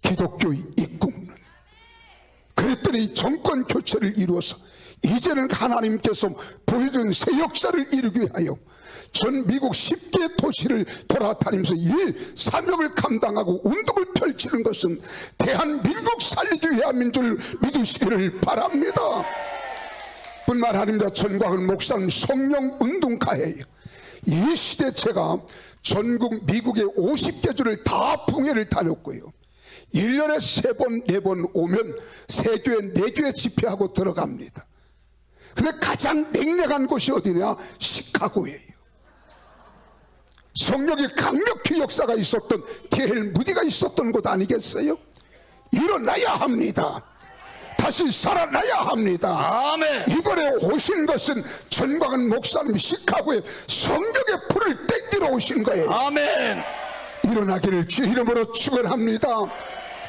[SPEAKER 6] 기독교의 입국론. 그랬더니 정권 교체를 이루어서 이제는 하나님께서 보여준 새 역사를 이루기 위하여 전 미국 10개 도시를 돌아다니면서 이 사명을 감당하고 운동을 펼치는 것은 대한민국 살리기 위함인 줄 믿으시기를 바랍니다. 뿐만 아닙니다. 전광훈 목사는 성령운동가예요. 이 시대 제가 전국 미국의 50개 주를 다 붕해를 다녔고요, 1년에 3번 4번 오면 3교회 4교회 집회하고 들어갑니다. 근데 가장 냉랭한 곳이 어디냐? 시카고예요. 성령의 강력히 역사가 있었던 D.L. 무디가 있었던 곳 아니겠어요? 일어나야 합니다. 다시 살아나야 합니다.
[SPEAKER 2] 아멘.
[SPEAKER 6] 이번에 오신 것은 전광훈 목사님 시카고에 성경의 불을 땡기러 오신 거예요.
[SPEAKER 2] 아멘.
[SPEAKER 6] 일어나기를 주 이름으로 축원합니다.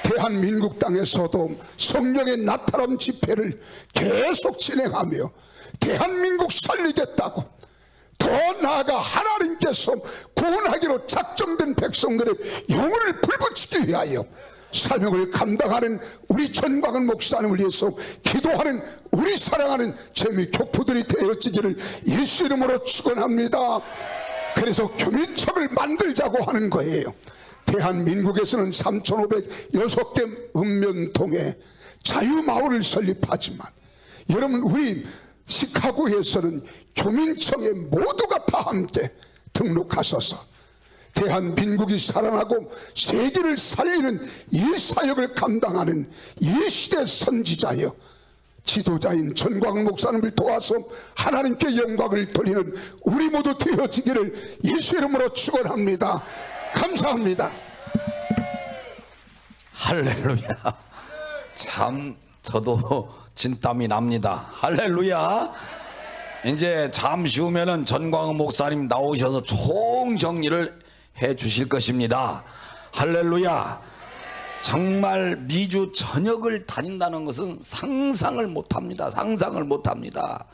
[SPEAKER 6] 대한민국 땅에서도 성령의 나타남 집회를 계속 진행하며 대한민국 살리겠다고, 더 나아가 하나님께서 구원하기로 작정된 백성들의 영혼을 불붙이기 위하여 사명을 감당하는 우리 전광훈 목사님을 위해서 기도하는 우리 사랑하는 재미 교포들이 되어지기를 예수 이름으로 축원합니다. 그래서 교민청을 만들자고 하는 거예요. 대한민국에서는 3,506개 읍면동에 자유마을을 설립하지만 여러분, 우리 시카고에서는 교민청에 모두가 다 함께 등록하셔서 대한민국이 살아나고 세계를 살리는 이 사역을 감당하는 이 시대 선지자여 지도자인 전광훈 목사님을 도와서 하나님께 영광을 돌리는 우리 모두 되어지기를 예수 이름으로 축원합니다. 감사합니다.
[SPEAKER 2] 할렐루야. 참 저도 진땀이 납니다. 할렐루야. 이제 잠시 후면은 전광훈 목사님 나오셔서 총정리를 해 주실 것입니다. 할렐루야. 정말 미주 전역을 다닌다는 것은 상상을 못합니다. 상상을 못합니다.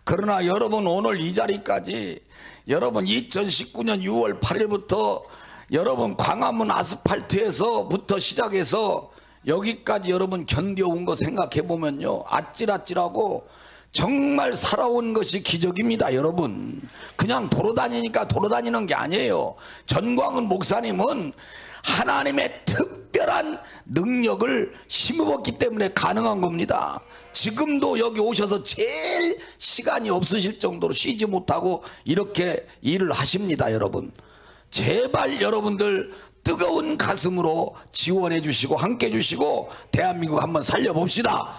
[SPEAKER 2] 그러나 여러분, 오늘 이 자리까지 여러분 2019년 6월 8일부터 여러분 광화문 아스팔트에서부터 시작해서 여기까지 여러분 견뎌온 거 생각해 보면요, 아찔아찔하고 정말 살아온 것이 기적입니다. 여러분, 그냥 돌아다니니까 돌아다니는 게 아니에요. 전광훈 목사님은 하나님의 특별한 능력을 힘입었기 때문에 가능한 겁니다. 지금도 여기 오셔서 제일 시간이 없으실 정도로 쉬지 못하고 이렇게 일을 하십니다. 여러분, 제발 여러분들 뜨거운 가슴으로 지원해 주시고 함께 해 주시고 대한민국 한번 살려봅시다.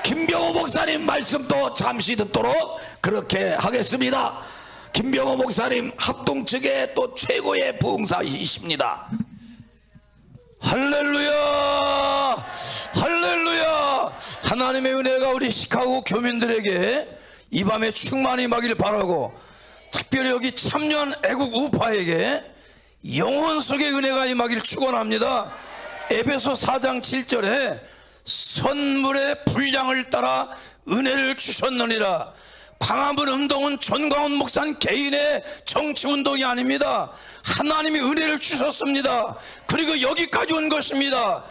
[SPEAKER 2] 김병호 목사님 말씀도 잠시 듣도록 그렇게 하겠습니다. 김병호 목사님 합동 측의 또 최고의 부흥사이십니다.
[SPEAKER 7] 할렐루야, 할렐루야. 하나님의 은혜가 우리 시카고 교민들에게 이 밤에 충만히 임하기를 바라고, 특별히 여기 참여한 애국 우파에게 영혼 속의 은혜가 임하기를 축원합니다. 에베소 4장 7절에 선물의 분량을 따라 은혜를 주셨느니라. 광화문 운동은 전광훈 목사님 개인의 정치운동이 아닙니다. 하나님이 은혜를 주셨습니다. 그리고 여기까지 온 것입니다.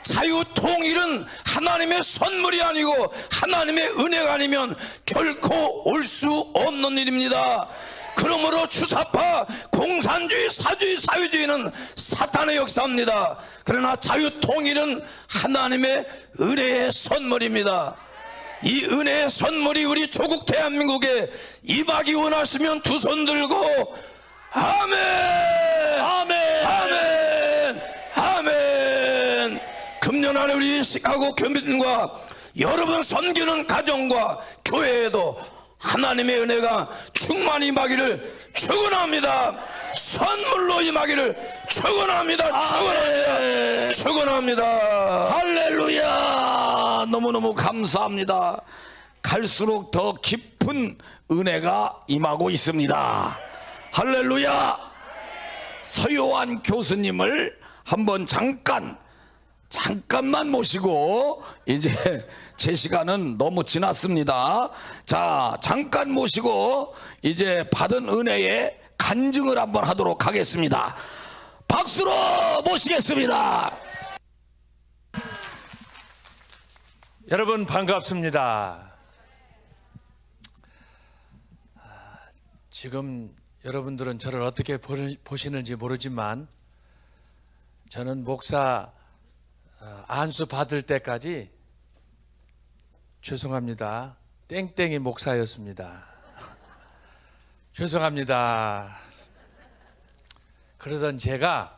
[SPEAKER 7] 자유통일은 하나님의 선물이 아니고 하나님의 은혜가 아니면 결코 올 수 없는 일입니다. 그러므로 주사파, 공산주의, 사주의, 사회주의는 사탄의 역사입니다. 그러나 자유통일은 하나님의 은혜의 선물입니다. 이 은혜의 선물이 우리 조국 대한민국에 임하기 원하시면 두 손 들고 아멘, 아멘, 아멘, 아멘. 금년 안에 우리 시카고 교민과 여러분 섬기는 가정과 교회에도 하나님의 은혜가 충만히 임하기를 축원합니다. 선물로 임하기를 축원합니다. 축원합니다. 축원합니다.
[SPEAKER 2] 할렐루야. 너무너무 감사합니다. 갈수록 더 깊은 은혜가 임하고 있습니다. 할렐루야. 서요한 교수님을 한번 잠깐만 모시고, 이제 제 시간은 너무 지났습니다. 자, 잠깐 모시고 이제 받은 은혜의 간증을 한번 하도록 하겠습니다. 박수로 모시겠습니다.
[SPEAKER 8] 여러분 반갑습니다. 지금 여러분들은 저를 어떻게 보시는지 모르지만 저는 목사 안수 받을 때까지 죄송합니다. 땡땡이 목사였습니다. 죄송합니다. 그러던 제가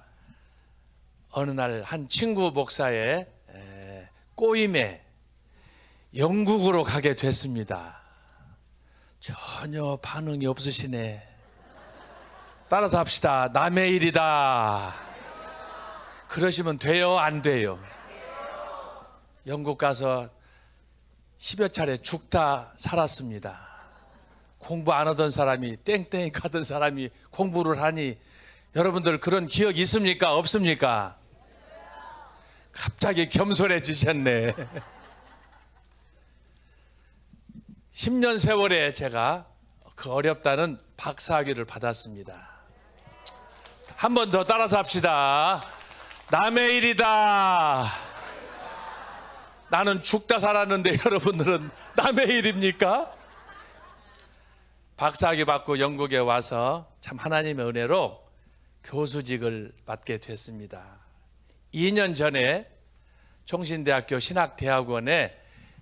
[SPEAKER 8] 어느 날 한 친구 목사의 꼬임에 영국으로 가게 됐습니다. 전혀 반응이 없으시네. 따라서 합시다. 남의 일이다. 그러시면 돼요, 안 돼요? 영국 가서 10여 차례 죽다 살았습니다. 공부 안 하던 사람이 땡땡이 가던 사람이 공부를 하니 여러분들 그런 기억 있습니까? 없습니까? 갑자기 겸손해지셨네. 10년 세월에 제가 그 어렵다는 박사학위를 받았습니다. 한 번 더 따라서 합시다. 남의 일이다. 나는 죽다 살았는데 여러분들은 남의 일입니까? 박사학위 받고 영국에 와서 참 하나님의 은혜로 교수직을 맡게 됐습니다. 2년 전에 총신대학교 신학대학원의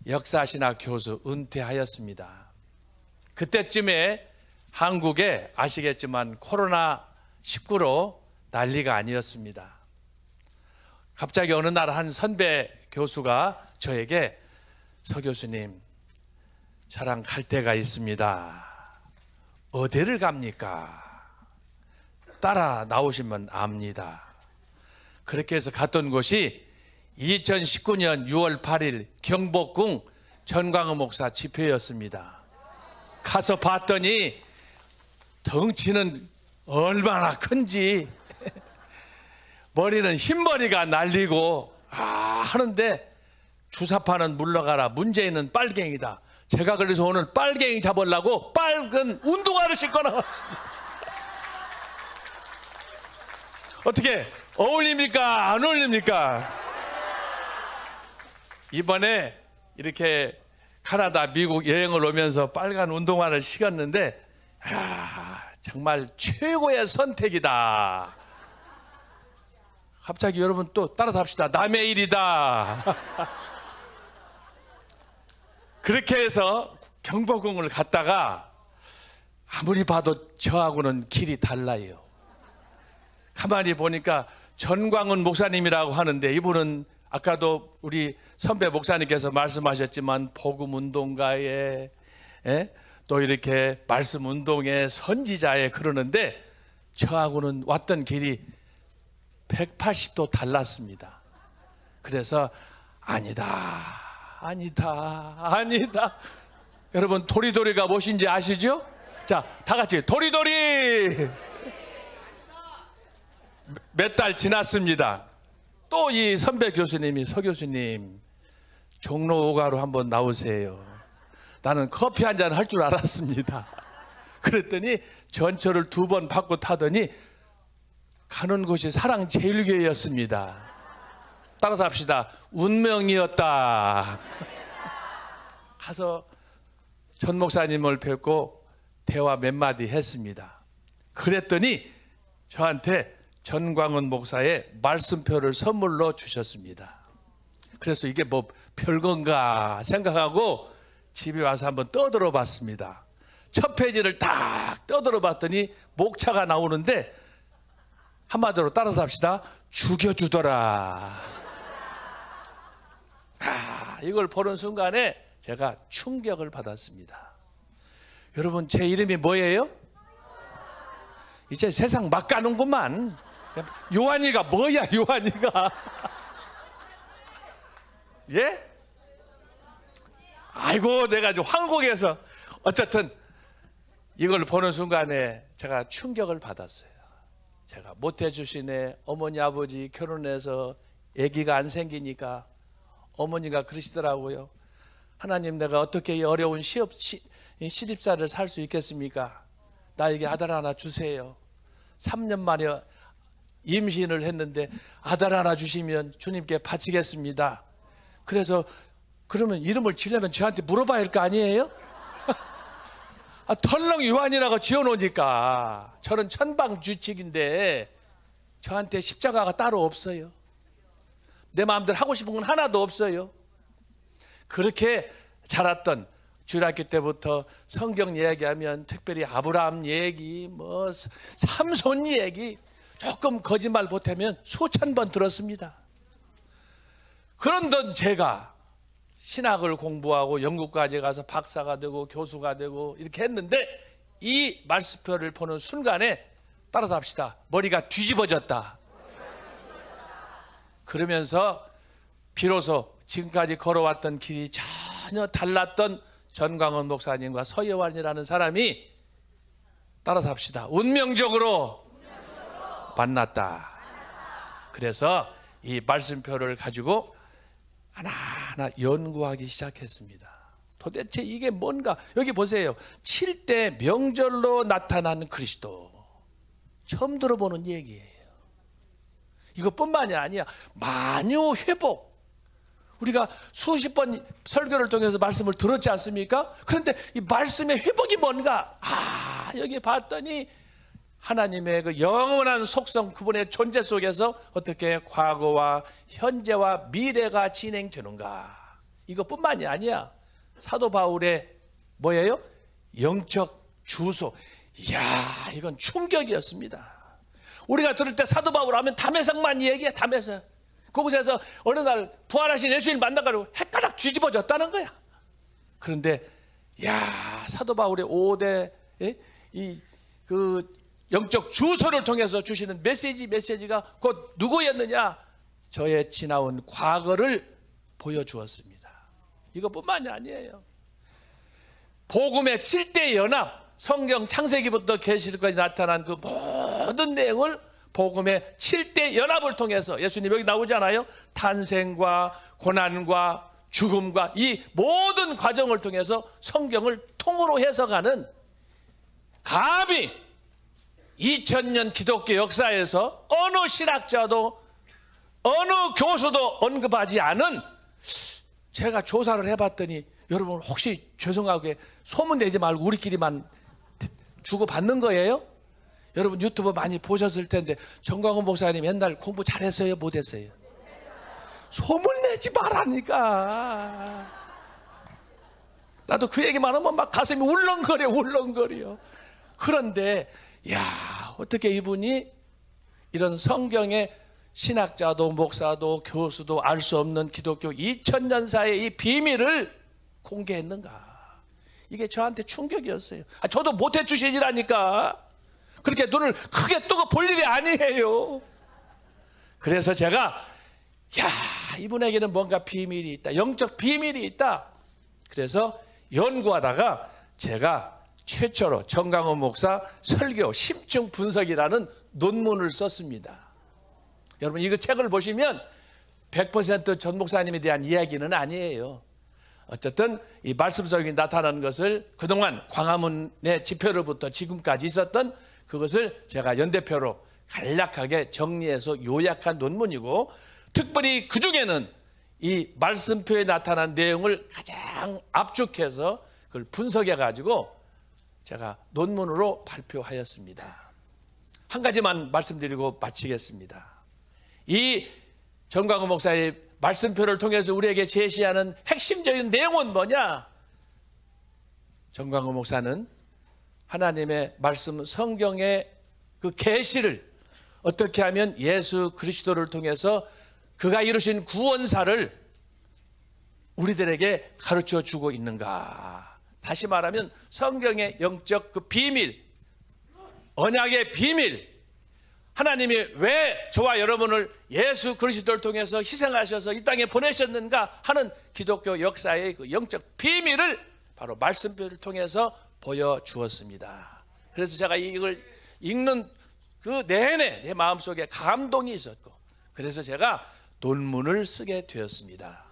[SPEAKER 8] 역사신학 교수 은퇴하였습니다. 그때쯤에 한국에 아시겠지만 코로나19로 난리가 아니었습니다. 갑자기 어느 날 한 선배 교수가 저에게 서 교수님, 저랑 갈 데가 있습니다. 어디를 갑니까? 따라 나오시면 압니다. 그렇게 해서 갔던 곳이 2019년 6월 8일 경복궁 전광훈 목사 집회였습니다. 가서 봤더니 덩치는 얼마나 큰지 머리는 흰머리가 날리고 하는데 주사파는 물러가라, 문재인은 빨갱이다. 제가 그래서 오늘 빨갱이 잡으려고 빨간 운동화를 신고 나왔습니다. 어떻게 어울립니까? 안 어울립니까? 이번에 이렇게 캐나다, 미국 여행을 오면서 빨간 운동화를 신었는데 정말 최고의 선택이다. 갑자기 여러분 또 따라서 합시다. 남의 일이다. 그렇게 해서 경복궁을 갔다가 아무리 봐도 저하고는 길이 달라요. 가만히 보니까 전광훈 목사님이라고 하는데 이분은 아까도 우리 선배 목사님께서 말씀하셨지만 복음운동가에 또 이렇게 말씀운동의 선지자에 그러는데 저하고는 왔던 길이 180도 달랐습니다. 그래서 아니다. 여러분 도리도리가 무엇인지 아시죠? 자, 다 같이 도리도리. 몇 달 지났습니다. 또 이 선배 교수님이 서 교수님 종로 5가로 한번 나오세요. 나는 커피 한잔 할 줄 알았습니다. 그랬더니 전철을 2번 받고 타더니 가는 곳이 사랑제일교회였습니다. 따라서 합시다. 운명이었다. 가서 전 목사님을 뵙고 대화 몇 마디 했습니다. 그랬더니 저한테 전광훈 목사의 말씀표를 선물로 주셨습니다. 그래서 이게 뭐 별건가 생각하고 집에 와서 한번 떠들어 봤습니다. 첫 페이지를 딱 떠들어 봤더니 목차가 나오는데 한마디로 따라서 합시다. 죽여주더라. 이걸 보는 순간에 제가 충격을 받았습니다. 여러분 제 이름이 뭐예요? 이제 세상 막 가는구만. 요한이가 뭐야 요한이가. 예? 아이고 내가 좀 황곡해서 어쨌든 이걸 보는 순간에 제가 충격을 받았어요. 제가 못해주시네. 어머니 아버지 결혼해서 아기가 안 생기니까 어머니가 그러시더라고요. 하나님 내가 어떻게 이 어려운 시집살을 살 수 있겠습니까? 나에게 아들 하나 주세요. 3년 만에 임신을 했는데 아들 하나 주시면 주님께 바치겠습니다. 그래서 그러면 이름을 지려면 저한테 물어봐야 할 거 아니에요? 털렁 요한이라고 지어놓으니까 저는 천방주칙인데 저한테 십자가가 따로 없어요. 내 마음대로 하고 싶은 건 하나도 없어요. 그렇게 자랐던 주일학교 때부터 성경 얘기하면 특별히 아브라함 얘기, 뭐 삼손 얘기 조금 거짓말 못하면 수천 번 들었습니다. 그런데 제가 신학을 공부하고 영국까지 가서 박사가 되고 교수가 되고 이렇게 했는데 이 말씀표를 보는 순간에 따라서 합시다. 머리가 뒤집어졌다. 그러면서 비로소 지금까지 걸어왔던 길이 전혀 달랐던 전광훈 목사님과 서여환이라는 사람이 따라서 합시다. 운명적으로 만났다. 그래서 이 말씀표를 가지고 하나하나 연구하기 시작했습니다. 도대체 이게 뭔가. 여기 보세요. 7대 명절로 나타난 그리스도. 처음 들어보는 얘기예요. 이것뿐만이 아니야. 만유 회복. 우리가 수십 번 설교를 통해서 말씀을 들었지 않습니까? 그런데 이 말씀의 회복이 뭔가? 여기 봤더니 하나님의 그 영원한 속성, 그분의 존재 속에서 어떻게 과거와 현재와 미래가 진행되는가. 이것뿐만이 아니야. 사도 바울의 뭐예요? 영적 주소. 이야, 이건 충격이었습니다. 우리가 들을 때 사도 바울 하면 담에색만 얘기해. 담에색. 그곳에서 어느 날 부활하신 예수님 만나가지고 헷가닥 뒤집어졌다는 거야. 그런데 야, 사도 바울의 5대 그 영적 주소를 통해서 주시는 메시지가 곧 누구였느냐? 저의 지나온 과거를 보여주었습니다. 이것뿐만이 아니에요. 복음의 7대 연합, 성경 창세기부터 계시록까지 나타난 그 모든 내용을 복음의 7대 연합을 통해서, 예수님 여기 나오잖아요. 탄생과 고난과 죽음과 이 모든 과정을 통해서 성경을 통으로 해석하는, 감히 2000년 기독교 역사에서 어느 신학자도 어느 교수도 언급하지 않은, 제가 조사를 해봤더니 여러분 혹시 죄송하게 소문내지 말고 우리끼리만 주고받는 거예요? 여러분 유튜브 많이 보셨을 텐데 전광훈 목사님 옛날 공부 잘했어요? 못했어요? 소문내지 말라니까. 나도 그 얘기만 하면 막 가슴이 울렁거려. 그런데 야, 어떻게 이분이 이런 성경의 신학자도 목사도 교수도 알 수 없는 기독교 2000년사의 이 비밀을 공개했는가. 이게 저한테 충격이었어요. 저도 못해 주시니라니까. 그렇게 눈을 크게 뜨고 볼 일이 아니에요. 그래서 제가 이분에게는 뭔가 비밀이 있다. 영적 비밀이 있다. 그래서 연구하다가 제가 최초로 전광훈 목사 설교 심층 분석이라는 논문을 썼습니다. 여러분 이거 책을 보시면 100% 전 목사님에 대한 이야기는 아니에요. 어쨌든 이 말씀 속에 나타나는 것을 그동안 광화문의 집회로부터 지금까지 있었던 그것을 제가 연대표로 간략하게 정리해서 요약한 논문이고, 특별히 그 중에는 이 말씀표에 나타난 내용을 가장 압축해서 그걸 분석해 가지고 제가 논문으로 발표하였습니다. 한 가지만 말씀드리고 마치겠습니다. 이 전광훈 목사의 말씀표를 통해서 우리에게 제시하는 핵심적인 내용은 뭐냐? 전광훈 목사는 하나님의 말씀 성경의 그 계시를 어떻게 하면 예수 그리스도를 통해서 그가 이루신 구원사를 우리들에게 가르쳐 주고 있는가. 다시 말하면 성경의 영적 그 비밀, 언약의 비밀, 하나님이 왜 저와 여러분을 예수 그리스도를 통해서 희생하셔서 이 땅에 보내셨는가 하는 기독교 역사의 그 영적 비밀을 바로 말씀표를 통해서 보여주었습니다. 그래서 제가 이걸 읽는 그 내내 내 마음속에 감동이 있었고, 그래서 제가 논문을 쓰게 되었습니다.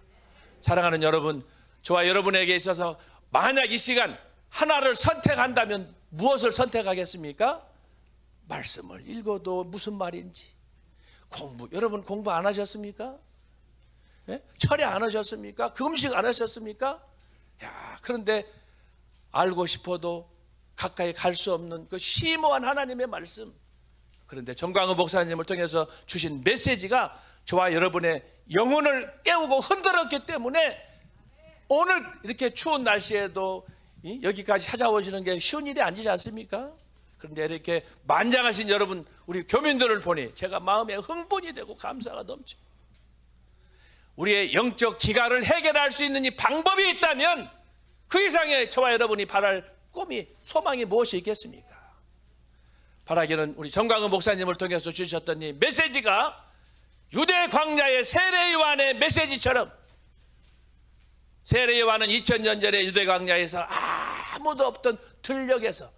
[SPEAKER 8] 사랑하는 여러분, 저와 여러분에게 있어서 만약 이 시간 하나를 선택한다면 무엇을 선택하겠습니까? 말씀을 읽어도 무슨 말인지, 여러분 공부 안 하셨습니까? 예? 철야 안 하셨습니까? 금식 안 하셨습니까? 그런데 알고 싶어도 가까이 갈 수 없는 그 심오한 하나님의 말씀, 그런데 전광훈 목사님을 통해서 주신 메시지가 저와 여러분의 영혼을 깨우고 흔들었기 때문에 오늘 이렇게 추운 날씨에도 여기까지 찾아오시는 게 쉬운 일이 아니지 않습니까? 그런데 이렇게 만장하신 여러분, 우리 교민들을 보니 제가 마음에 흥분이 되고 감사가 넘쳐. 우리의 영적 기갈을 해결할 수 있는 이 방법이 있다면 그 이상의 저와 여러분이 바랄 꿈이, 소망이 무엇이 있겠습니까? 바라기는 우리 전광훈 목사님을 통해서 주셨던 이 메시지가 유대 광야의 세례 요한의 메시지처럼 세례 요한은 2000년 전에 유대 광야에서 아무도 없던 들녘에서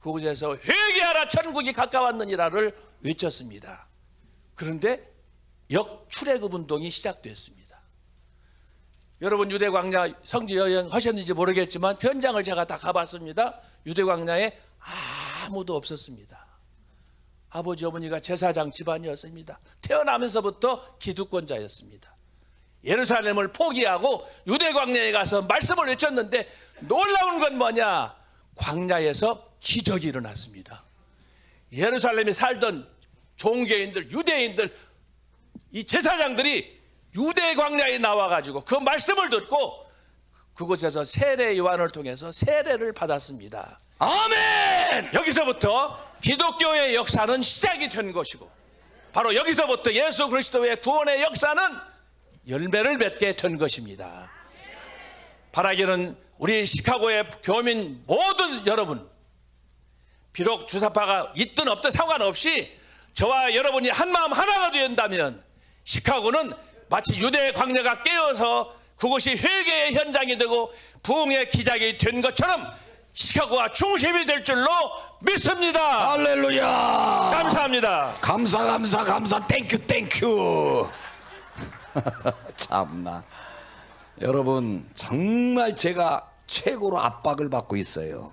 [SPEAKER 8] 그곳에서 회개하라 천국이 가까웠느니라를 외쳤습니다. 그런데 역출애굽 운동이 시작됐습니다. 여러분 유대 광야 성지 여행 하셨는지 모르겠지만 현장을 제가 다 가봤습니다. 유대 광야에 아무도 없었습니다. 아버지 어머니가 제사장 집안이었습니다. 태어나면서부터 기득권자였습니다. 예루살렘을 포기하고 유대 광야에 가서 말씀을 외쳤는데 놀라운 건 뭐냐? 광야에서 기적이 일어났습니다. 예루살렘에 살던 종교인들, 유대인들, 이 제사장들이 유대 광야에 나와가지고 그 말씀을 듣고 그곳에서 세례 요한을 통해서 세례를 받았습니다.
[SPEAKER 2] 아멘!
[SPEAKER 8] 여기서부터 기독교의 역사는 시작이 된 것이고 바로 여기서부터 예수 그리스도의 구원의 역사는 열매를 맺게 된 것입니다. 바라기는 우리 시카고의 교민 모든 여러분, 비록 주사파가 있든 없든 상관없이 저와 여러분이 한마음 하나가 된다면 시카고는 마치 유대 광야가 깨어서 그것이 회개의 현장이 되고 부흥의 기작이 된 것처럼 시카고가 중심이 될 줄로 믿습니다.
[SPEAKER 2] 할렐루야.
[SPEAKER 8] 감사합니다.
[SPEAKER 2] 감사 땡큐. 참나 여러분, 정말 제가 최고로 압박을 받고 있어요.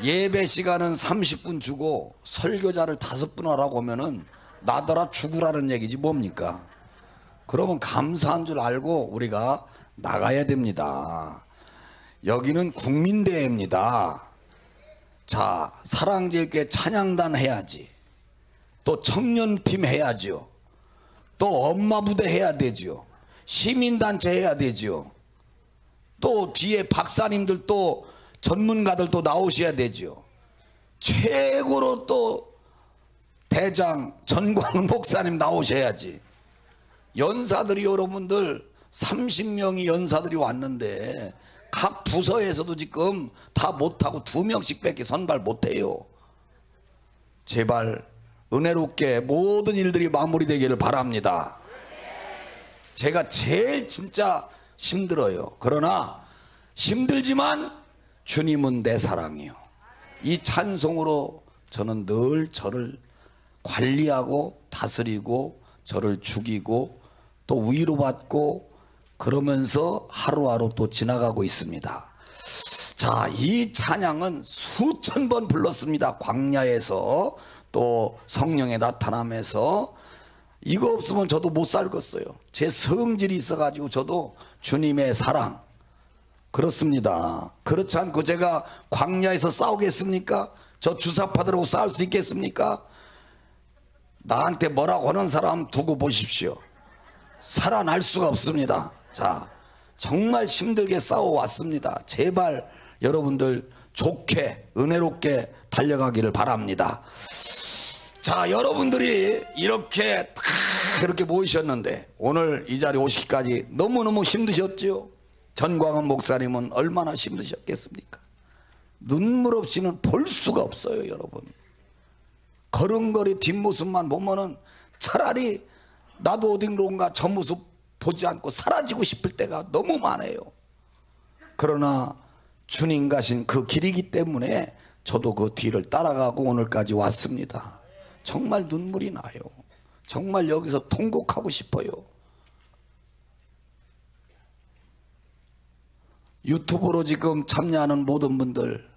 [SPEAKER 2] 예배 시간은 30분 주고 설교자를 5분 하라고 하면은 나더러 죽으라는 얘기지 뭡니까? 그러면 감사한 줄 알고 우리가 나가야 됩니다. 여기는 국민대회입니다. 자, 사랑제일교회 찬양단 해야지, 또 청년팀 해야죠, 또 엄마부대 해야 되죠, 시민단체 해야 되죠, 또 뒤에 박사님들 또 전문가들 또 나오셔야 되죠. 최고로 또 대장 전광 목사님 나오셔야지. 연사들이 여러분들 30명이 연사들이 왔는데 각 부서에서도 지금 다 못하고 2명씩 밖에 선발 못해요. 제발 은혜롭게 모든 일들이 마무리되기를 바랍니다. 제가 제일 진짜 힘들어요. 그러나 힘들지만 주님은 내 사랑이요. 이 찬송으로 저는 늘 저를 관리하고 다스리고 저를 죽이고 또 위로받고 그러면서 하루하루 또 지나가고 있습니다. 자, 이 찬양은 수천 번 불렀습니다. 광야에서 또 성령의 나타남에서. 이거 없으면 저도 못 살겠어요. 제 성질이 있어가지고 저도 주님의 사랑, 그렇습니다. 그렇지 않고 제가 광야에서 싸우겠습니까? 저 주사파들하고 싸울 수 있겠습니까? 나한테 뭐라고 하는 사람 두고 보십시오. 살아날 수가 없습니다. 자, 정말 힘들게 싸워왔습니다. 제발 여러분들 좋게 은혜롭게 달려가기를 바랍니다. 자, 여러분들이 이렇게 다 그렇게 모이셨는데 오늘 이 자리에 오시기까지 너무너무 힘드셨죠? 전광훈 목사님은 얼마나 힘드셨겠습니까? 눈물 없이는 볼 수가 없어요. 여러분, 걸음걸이 뒷모습만 보면은 차라리 나도 어딘가 저 모습 보지 않고 사라지고 싶을 때가 너무 많아요. 그러나 주님 가신 그 길이기 때문에 저도 그 뒤를 따라가고 오늘까지 왔습니다. 정말 눈물이 나요. 정말 여기서 통곡하고 싶어요. 유튜브로 지금 참여하는 모든 분들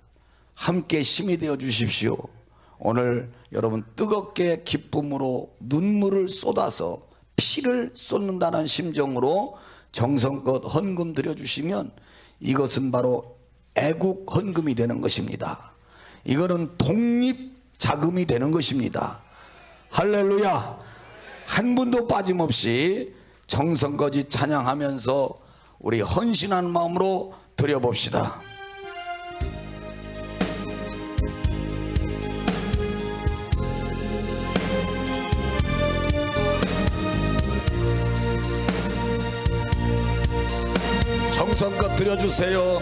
[SPEAKER 2] 함께 힘이 되어 주십시오. 오늘 여러분 뜨겁게 기쁨으로 눈물을 쏟아서 피를 쏟는다는 심정으로 정성껏 헌금 드려주시면 이것은 바로 애국 헌금이 되는 것입니다. 이거는 독립자금이 되는 것입니다. 할렐루야. 한 분도 빠짐없이 정성껏 찬양하면서 우리 헌신한 마음으로 드려봅시다. 정성껏 드려주세요.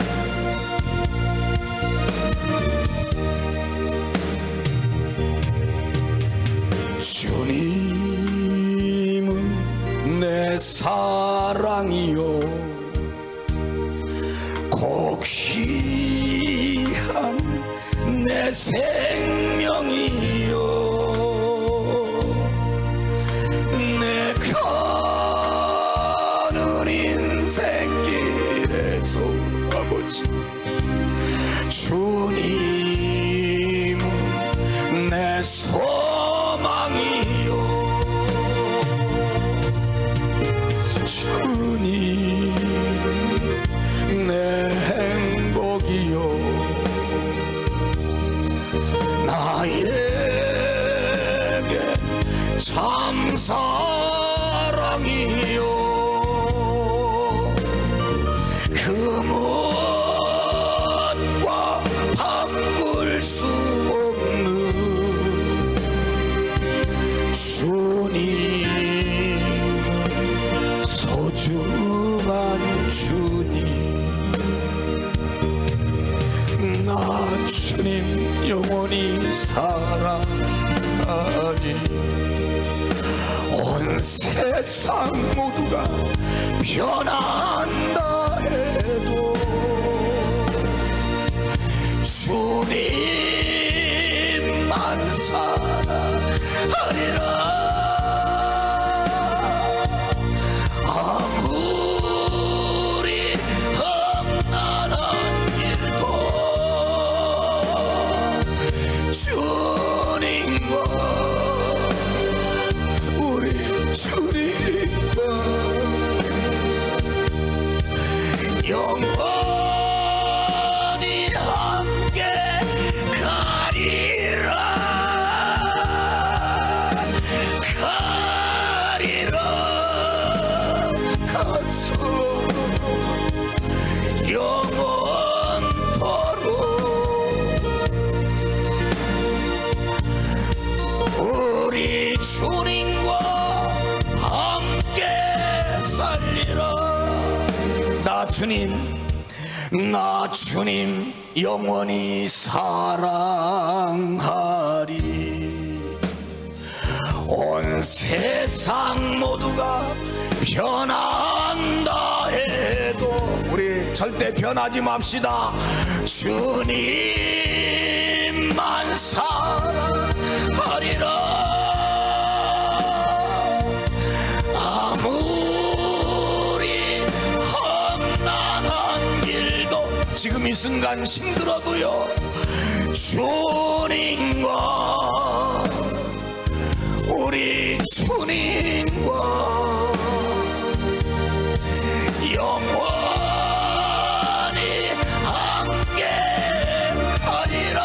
[SPEAKER 2] 주님은 내 사랑이요 주님은 내 소망이요 주님 내 행복이요 나에게 참 사랑이요 그 무엇과 바꿀 수 없는 주님 소중한 주님 나 주님 영원히 사랑하니 온 세상 모두가 변한다 해도 주님만 사랑하리라 아무리 험난한 일도 주님과 우리 주님과 영원히 함께 가리라 가서 영원토록 우리 주님과 함께 살리라 나 주님 영원히 사랑하리 온 세상 모두가 변한다 해도 우리 절대 변하지 맙시다 주님만 사랑하리라 아무리 험난한 길도 지금 이 순간 힘들어도요 주님과 우리 주님과 영원히 함께 가리라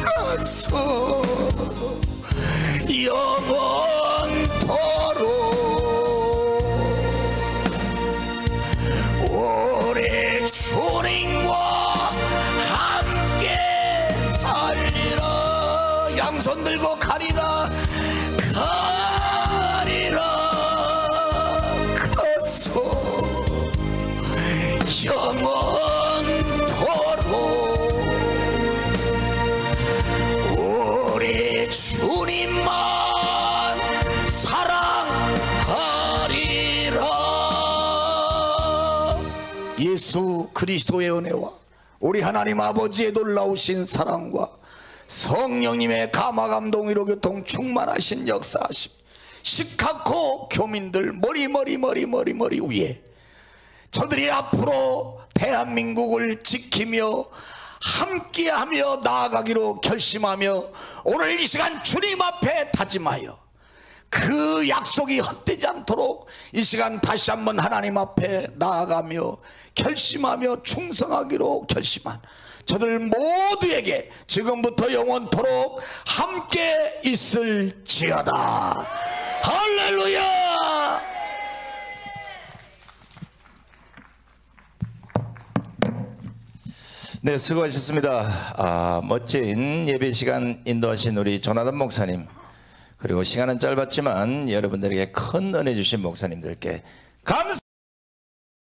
[SPEAKER 2] 가서 영원토록 우리 주님과 함께 살리라 양손 들고 가리라 가서 영원토록 우리 주님만 사랑하리라 예수 그리스도의 은혜와 우리 하나님 아버지의 놀라우신 사랑과 성령님의 감화감동으로 교통 충만하신 역사하심 시카고 교민들 머리 위에 저들이 앞으로 대한민국을 지키며 함께하며 나아가기로 결심하며 오늘 이 시간 주님 앞에 다짐하여 그 약속이 헛되지 않도록 이 시간 다시 한번 하나님 앞에 나아가며 결심하며 충성하기로 결심한 저들 모두에게 지금부터 영원토록 함께 있을지어다. 할렐루야.
[SPEAKER 1] 네, 수고하셨습니다. 멋진 예배 시간 인도하신 우리 조나단 목사님, 그리고 시간은 짧았지만 여러분들에게 큰 은혜 주신 목사님들께 감사.